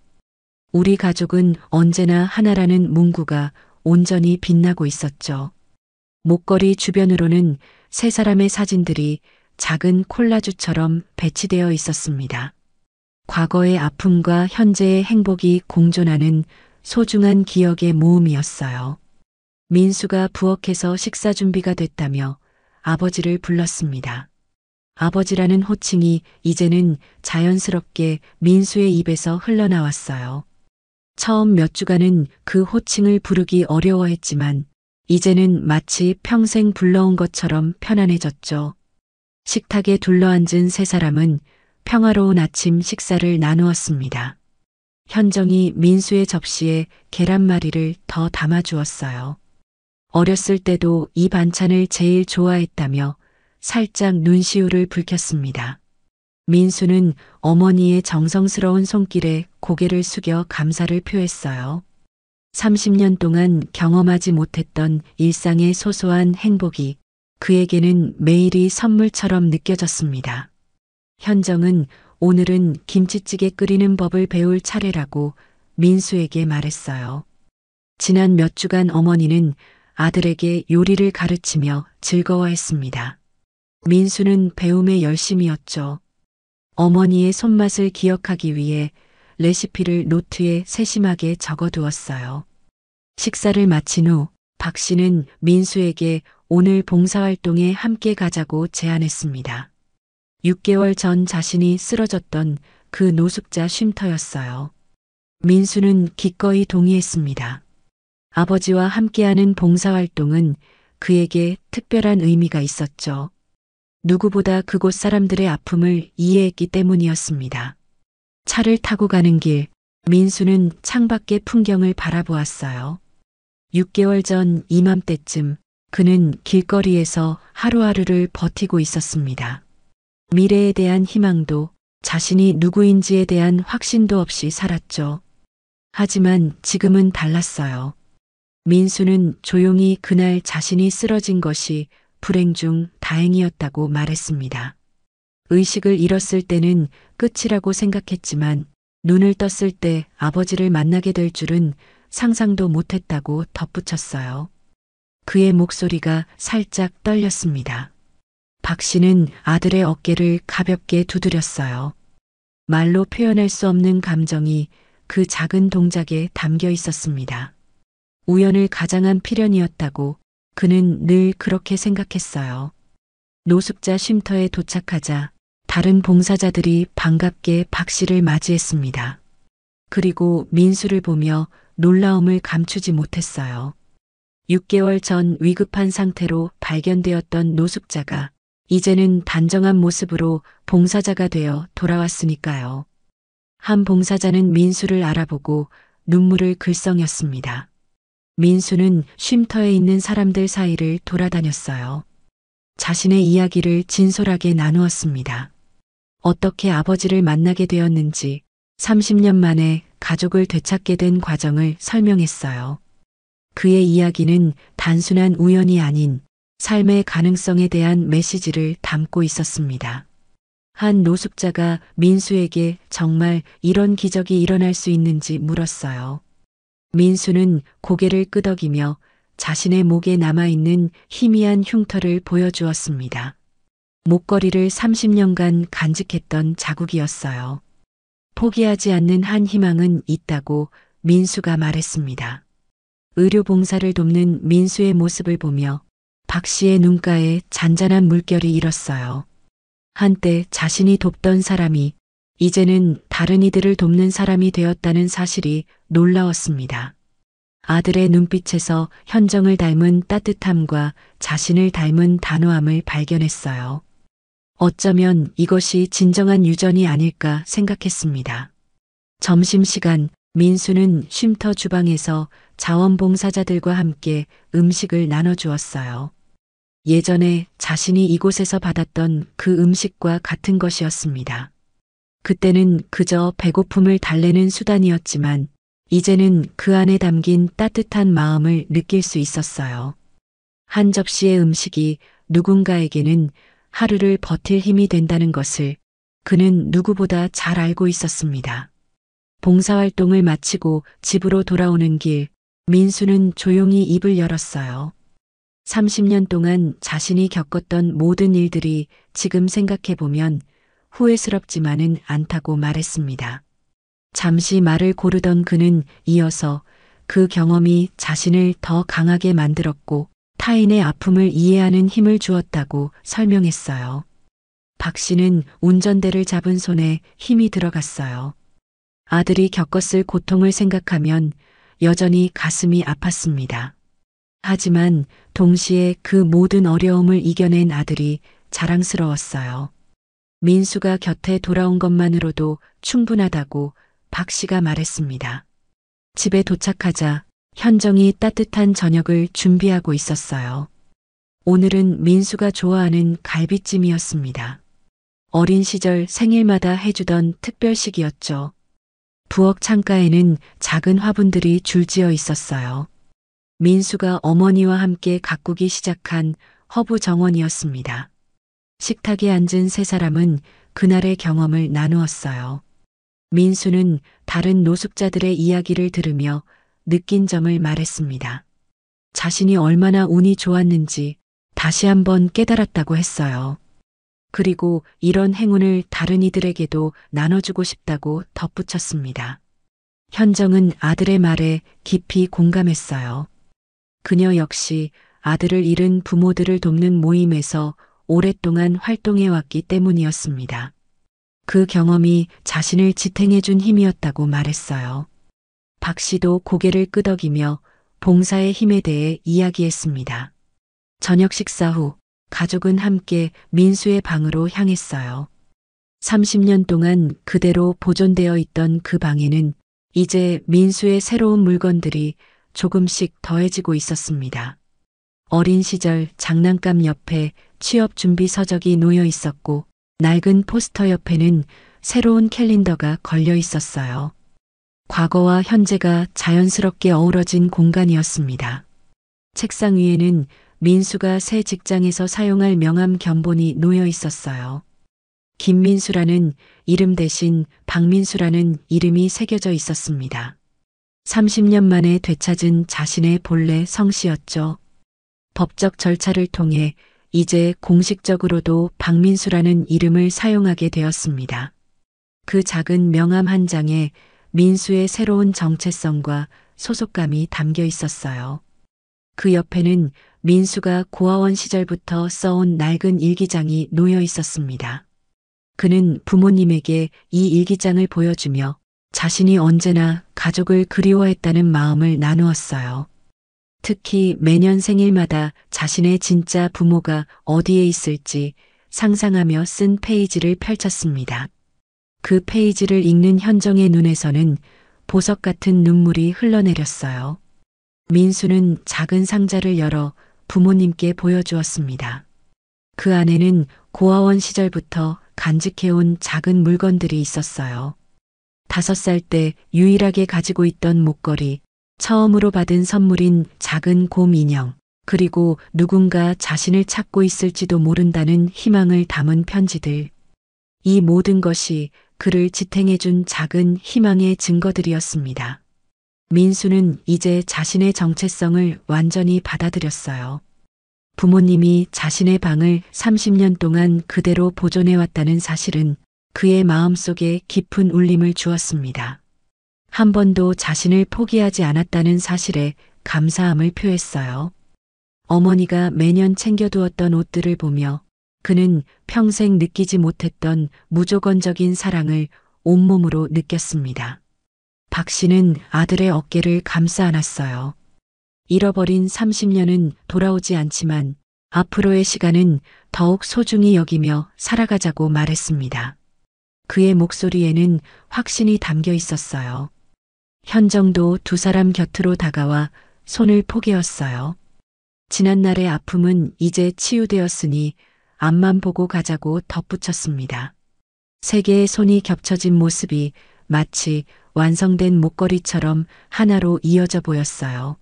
우리 가족은 언제나 하나라는 문구가 온전히 빛나고 있었죠. 목걸이 주변으로는 세 사람의 사진들이 작은 콜라주처럼 배치되어 있었습니다. 과거의 아픔과 현재의 행복이 공존하는 소중한 기억의 모음이었어요. 민수가 부엌에서 식사 준비가 됐다며 아버지를 불렀습니다. 아버지라는 호칭이 이제는 자연스럽게 민수의 입에서 흘러나왔어요. 처음 몇 주간은 그 호칭을 부르기 어려워했지만 이제는 마치 평생 불러온 것처럼 편안해졌죠. 식탁에 둘러앉은 세 사람은 평화로운 아침 식사를 나누었습니다. 현정이 민수의 접시에 계란말이를 더 담아주었어요. 어렸을 때도 이 반찬을 제일 좋아했다며 살짝 눈시울을 붉혔습니다. 민수는 어머니의 정성스러운 손길에 고개를 숙여 감사를 표했어요. 30년 동안 경험하지 못했던 일상의 소소한 행복이 그에게는 매일이 선물처럼 느껴졌습니다. 현정은 오늘은 김치찌개 끓이는 법을 배울 차례라고 민수에게 말했어요. 지난 몇 주간 어머니는 아들에게 요리를 가르치며 즐거워했습니다. 민수는 배움에 열심이었죠. 어머니의 손맛을 기억하기 위해 레시피를 노트에 세심하게 적어두었어요. 식사를 마친 후 박 씨는 민수에게 오늘 봉사활동에 함께 가자고 제안했습니다. 6개월 전 자신이 쓰러졌던 그 노숙자 쉼터였어요. 민수는 기꺼이 동의했습니다. 아버지와 함께하는 봉사활동은 그에게 특별한 의미가 있었죠. 누구보다 그곳 사람들의 아픔을 이해했기 때문이었습니다. 차를 타고 가는 길, 민수는 창밖의 풍경을 바라보았어요. 6개월 전 이맘때쯤 그는 길거리에서 하루하루를 버티고 있었습니다. 미래에 대한 희망도 자신이 누구인지에 대한 확신도 없이 살았죠. 하지만 지금은 달랐어요. 민수는 조용히 그날 자신이 쓰러진 것이 불행 중 다행이었다고 말했습니다. 의식을 잃었을 때는 끝이라고 생각했지만 눈을 떴을 때 아버지를 만나게 될 줄은 상상도 못했다고 덧붙였어요. 그의 목소리가 살짝 떨렸습니다. 박 씨는 아들의 어깨를 가볍게 두드렸어요. 말로 표현할 수 없는 감정이 그 작은 동작에 담겨 있었습니다. 우연을 가장한 필연이었다고 그는 늘 그렇게 생각했어요. 노숙자 쉼터에 도착하자 다른 봉사자들이 반갑게 박 씨를 맞이했습니다. 그리고 민수를 보며 놀라움을 감추지 못했어요. 6개월 전 위급한 상태로 발견되었던 노숙자가 이제는 단정한 모습으로 봉사자가 되어 돌아왔으니까요. 한 봉사자는 민수를 알아보고 눈물을 글썽였습니다. 민수는 쉼터에 있는 사람들 사이를 돌아다녔어요. 자신의 이야기를 진솔하게 나누었습니다. 어떻게 아버지를 만나게 되었는지, 30년 만에 가족을 되찾게 된 과정을 설명했어요. 그의 이야기는 단순한 우연이 아닌 삶의 가능성에 대한 메시지를 담고 있었습니다. 한 노숙자가 민수에게 정말 이런 기적이 일어날 수 있는지 물었어요. 민수는 고개를 끄덕이며 자신의 목에 남아있는 희미한 흉터를 보여주었습니다. 목걸이를 30년간 간직했던 자국이었어요. 포기하지 않는 한 희망은 있다고 민수가 말했습니다. 의료봉사를 돕는 민수의 모습을 보며 박 씨의 눈가에 잔잔한 물결이 일었어요. 한때 자신이 돕던 사람이 이제는 다른 이들을 돕는 사람이 되었다는 사실이 놀라웠습니다. 아들의 눈빛에서 현정을 닮은 따뜻함과 자신을 닮은 단호함을 발견했어요. 어쩌면 이것이 진정한 유전이 아닐까 생각했습니다. 점심시간 민수는 쉼터 주방에서 자원봉사자들과 함께 음식을 나눠주었어요. 예전에 자신이 이곳에서 받았던 그 음식과 같은 것이었습니다. 그때는 그저 배고픔을 달래는 수단이었지만 이제는 그 안에 담긴 따뜻한 마음을 느낄 수 있었어요. 한 접시의 음식이 누군가에게는 하루를 버틸 힘이 된다는 것을 그는 누구보다 잘 알고 있었습니다. 봉사활동을 마치고 집으로 돌아오는 길, 민수는 조용히 입을 열었어요. 30년 동안 자신이 겪었던 모든 일들이 지금 생각해보면 후회스럽지만은 않다고 말했습니다. 잠시 말을 고르던 그는 이어서 그 경험이 자신을 더 강하게 만들었고 타인의 아픔을 이해하는 힘을 주었다고 설명했어요. 박 씨는 운전대를 잡은 손에 힘이 들어갔어요. 아들이 겪었을 고통을 생각하면 여전히 가슴이 아팠습니다. 하지만 동시에 그 모든 어려움을 이겨낸 아들이 자랑스러웠어요. 민수가 곁에 돌아온 것만으로도 충분하다고 박 씨가 말했습니다. 집에 도착하자 현정이 따뜻한 저녁을 준비하고 있었어요. 오늘은 민수가 좋아하는 갈비찜이었습니다. 어린 시절 생일마다 해주던 특별식이었죠. 부엌 창가에는 작은 화분들이 줄지어 있었어요. 민수가 어머니와 함께 가꾸기 시작한 허브 정원이었습니다. 식탁에 앉은 세 사람은 그날의 경험을 나누었어요. 민수는 다른 노숙자들의 이야기를 들으며 느낀 점을 말했습니다. 자신이 얼마나 운이 좋았는지 다시 한번 깨달았다고 했어요. 그리고 이런 행운을 다른 이들에게도 나눠주고 싶다고 덧붙였습니다. 현정은 아들의 말에 깊이 공감했어요. 그녀 역시 아들을 잃은 부모들을 돕는 모임에서 오랫동안 활동해왔기 때문이었습니다. 그 경험이 자신을 지탱해준 힘이었다고 말했어요. 박 씨도 고개를 끄덕이며 봉사의 힘에 대해 이야기했습니다. 저녁 식사 후 가족은 함께 민수의 방으로 향했어요. 30년 동안 그대로 보존되어 있던 그 방에는 이제 민수의 새로운 물건들이 조금씩 더해지고 있었습니다. 어린 시절 장난감 옆에 취업 준비 서적이 놓여 있었고 낡은 포스터 옆에는 새로운 캘린더가 걸려 있었어요. 과거와 현재가 자연스럽게 어우러진 공간이었습니다. 책상 위에는 민수가 새 직장에서 사용할 명함 견본이 놓여 있었어요. 김민수라는 이름 대신 박민수라는 이름이 새겨져 있었습니다. 30년 만에 되찾은 자신의 본래 성씨였죠. 법적 절차를 통해 이제 공식적으로도 박민수라는 이름을 사용하게 되었습니다. 그 작은 명함 한 장에 민수의 새로운 정체성과 소속감이 담겨 있었어요. 그 옆에는 민수가 고아원 시절부터 써온 낡은 일기장이 놓여 있었습니다. 그는 부모님에게 이 일기장을 보여주며 자신이 언제나 가족을 그리워했다는 마음을 나누었어요. 특히 매년 생일마다 자신의 진짜 부모가 어디에 있을지 상상하며 쓴 페이지를 펼쳤습니다. 그 페이지를 읽는 현정의 눈에서는 보석 같은 눈물이 흘러내렸어요. 민수는 작은 상자를 열어 부모님께 보여주었습니다. 그 안에는 고아원 시절부터 간직해온 작은 물건들이 있었어요. 5살 때 유일하게 가지고 있던 목걸이, 처음으로 받은 선물인 작은 곰 인형, 그리고 누군가 자신을 찾고 있을지도 모른다는 희망을 담은 편지들. 이 모든 것이 그를 지탱해준 작은 희망의 증거들이었습니다. 민수는 이제 자신의 정체성을 완전히 받아들였어요. 부모님이 자신의 방을 30년 동안 그대로 보존해왔다는 사실은 그의 마음속에 깊은 울림을 주었습니다. 한 번도 자신을 포기하지 않았다는 사실에 감사함을 표했어요. 어머니가 매년 챙겨두었던 옷들을 보며 그는 평생 느끼지 못했던 무조건적인 사랑을 온몸으로 느꼈습니다. 박 씨는 아들의 어깨를 감싸 안았어요. 잃어버린 30년은 돌아오지 않지만 앞으로의 시간은 더욱 소중히 여기며 살아가자고 말했습니다. 그의 목소리에는 확신이 담겨 있었어요. 현정도 두 사람 곁으로 다가와 손을 포개었어요. 지난날의 아픔은 이제 치유되었으니 앞만 보고 가자고 덧붙였습니다. 세 개의 손이 겹쳐진 모습이 마치 완성된 목걸이처럼 하나로 이어져 보였어요.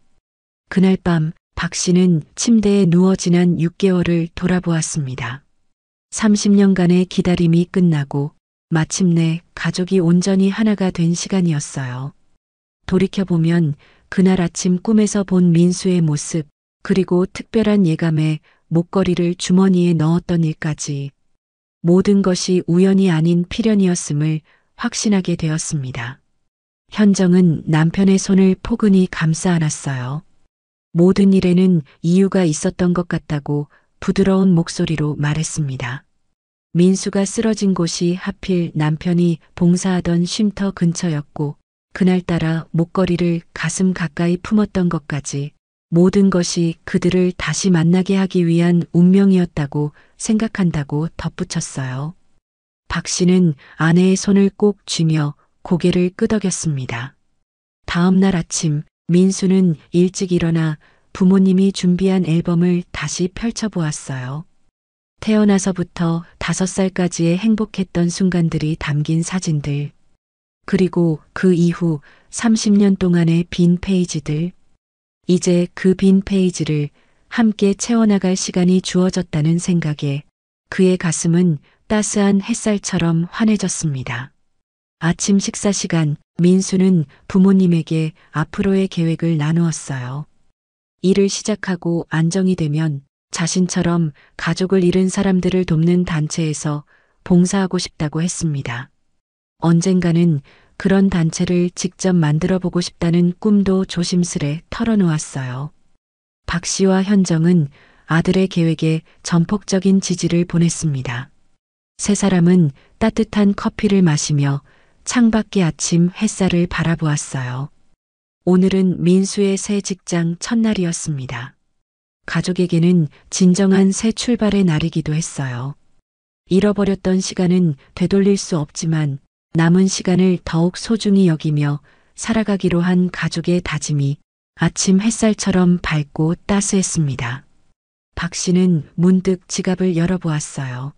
그날 밤 박 씨는 침대에 누워 지난 6개월을 돌아보았습니다. 30년간의 기다림이 끝나고 마침내 가족이 온전히 하나가 된 시간이었어요. 돌이켜보면 그날 아침 꿈에서 본 민수의 모습, 그리고 특별한 예감에 목걸이를 주머니에 넣었던 일까지 모든 것이 우연이 아닌 필연이었음을 확신하게 되었습니다. 현정은 남편의 손을 포근히 감싸 안았어요. 모든 일에는 이유가 있었던 것 같다고 부드러운 목소리로 말했습니다. 민수가 쓰러진 곳이 하필 남편이 봉사하던 쉼터 근처였고 그날따라 목걸이를 가슴 가까이 품었던 것까지 모든 것이 그들을 다시 만나게 하기 위한 운명이었다고 생각한다고 덧붙였어요. 박 씨는 아내의 손을 꼭 쥐며 고개를 끄덕였습니다. 다음 날 아침 민수는 일찍 일어나 부모님이 준비한 앨범을 다시 펼쳐보았어요. 태어나서부터 5살까지의 행복했던 순간들이 담긴 사진들. 그리고 그 이후 30년 동안의 빈 페이지들. 이제 그 빈 페이지를 함께 채워나갈 시간이 주어졌다는 생각에 그의 가슴은 따스한 햇살처럼 환해졌습니다. 아침 식사 시간, 민수는 부모님에게 앞으로의 계획을 나누었어요. 일을 시작하고 안정이 되면 자신처럼 가족을 잃은 사람들을 돕는 단체에서 봉사하고 싶다고 했습니다. 언젠가는 그런 단체를 직접 만들어 보고 싶다는 꿈도 조심스레 털어놓았어요. 박 씨와 현정은 아들의 계획에 전폭적인 지지를 보냈습니다. 세 사람은 따뜻한 커피를 마시며 창밖의 아침 햇살을 바라보았어요. 오늘은 민수의 새 직장 첫날이었습니다. 가족에게는 진정한 새 출발의 날이기도 했어요. 잃어버렸던 시간은 되돌릴 수 없지만 남은 시간을 더욱 소중히 여기며 살아가기로 한 가족의 다짐이 아침 햇살처럼 밝고 따스했습니다. 박 씨는 문득 지갑을 열어보았어요.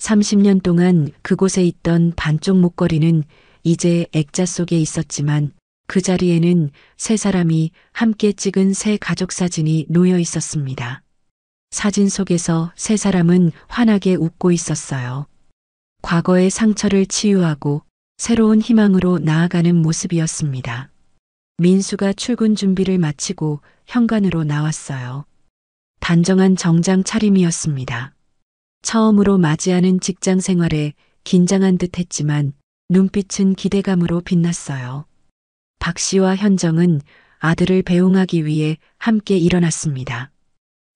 30년 동안 그곳에 있던 반쪽 목걸이는 이제 액자 속에 있었지만 그 자리에는 세 사람이 함께 찍은 새 가족 사진이 놓여 있었습니다. 사진 속에서 세 사람은 환하게 웃고 있었어요. 과거의 상처를 치유하고 새로운 희망으로 나아가는 모습이었습니다. 민수가 출근 준비를 마치고 현관으로 나왔어요. 단정한 정장 차림이었습니다. 처음으로 맞이하는 직장 생활에 긴장한 듯 했지만 눈빛은 기대감으로 빛났어요. 박 씨와 현정은 아들을 배웅하기 위해 함께 일어났습니다.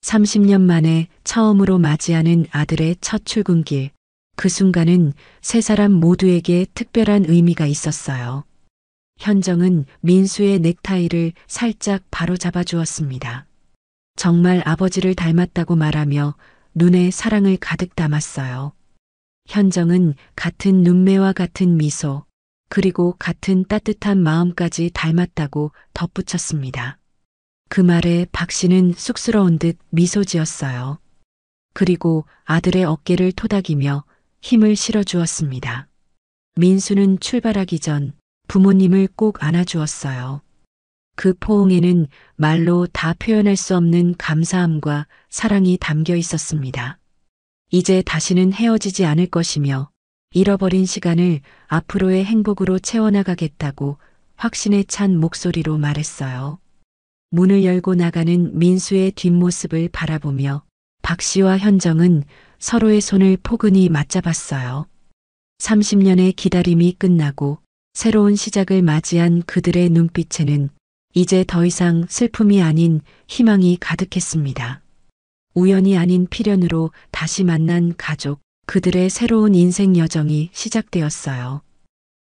30년 만에 처음으로 맞이하는 아들의 첫 출근길. 그 순간은 세 사람 모두에게 특별한 의미가 있었어요. 현정은 민수의 넥타이를 살짝 바로잡아 주었습니다. 정말 아버지를 닮았다고 말하며 눈에 사랑을 가득 담았어요. 현정은 같은 눈매와 같은 미소, 그리고 같은 따뜻한 마음까지 닮았다고 덧붙였습니다. 그 말에 박 씨는 쑥스러운 듯 미소 지었어요. 그리고 아들의 어깨를 토닥이며 힘을 실어주었습니다. 민수는 출발하기 전 부모님을 꼭 안아주었어요. 그 포옹에는 말로 다 표현할 수 없는 감사함과 사랑이 담겨 있었습니다. 이제 다시는 헤어지지 않을 것이며 잃어버린 시간을 앞으로의 행복으로 채워나가겠다고 확신에 찬 목소리로 말했어요. 문을 열고 나가는 민수의 뒷모습을 바라보며 박 씨와 현정은 서로의 손을 포근히 맞잡았어요. 30년의 기다림이 끝나고 새로운 시작을 맞이한 그들의 눈빛에는 이제 더 이상 슬픔이 아닌 희망이 가득했습니다. 우연이 아닌 필연으로 다시 만난 가족, 그들의 새로운 인생 여정이 시작되었어요.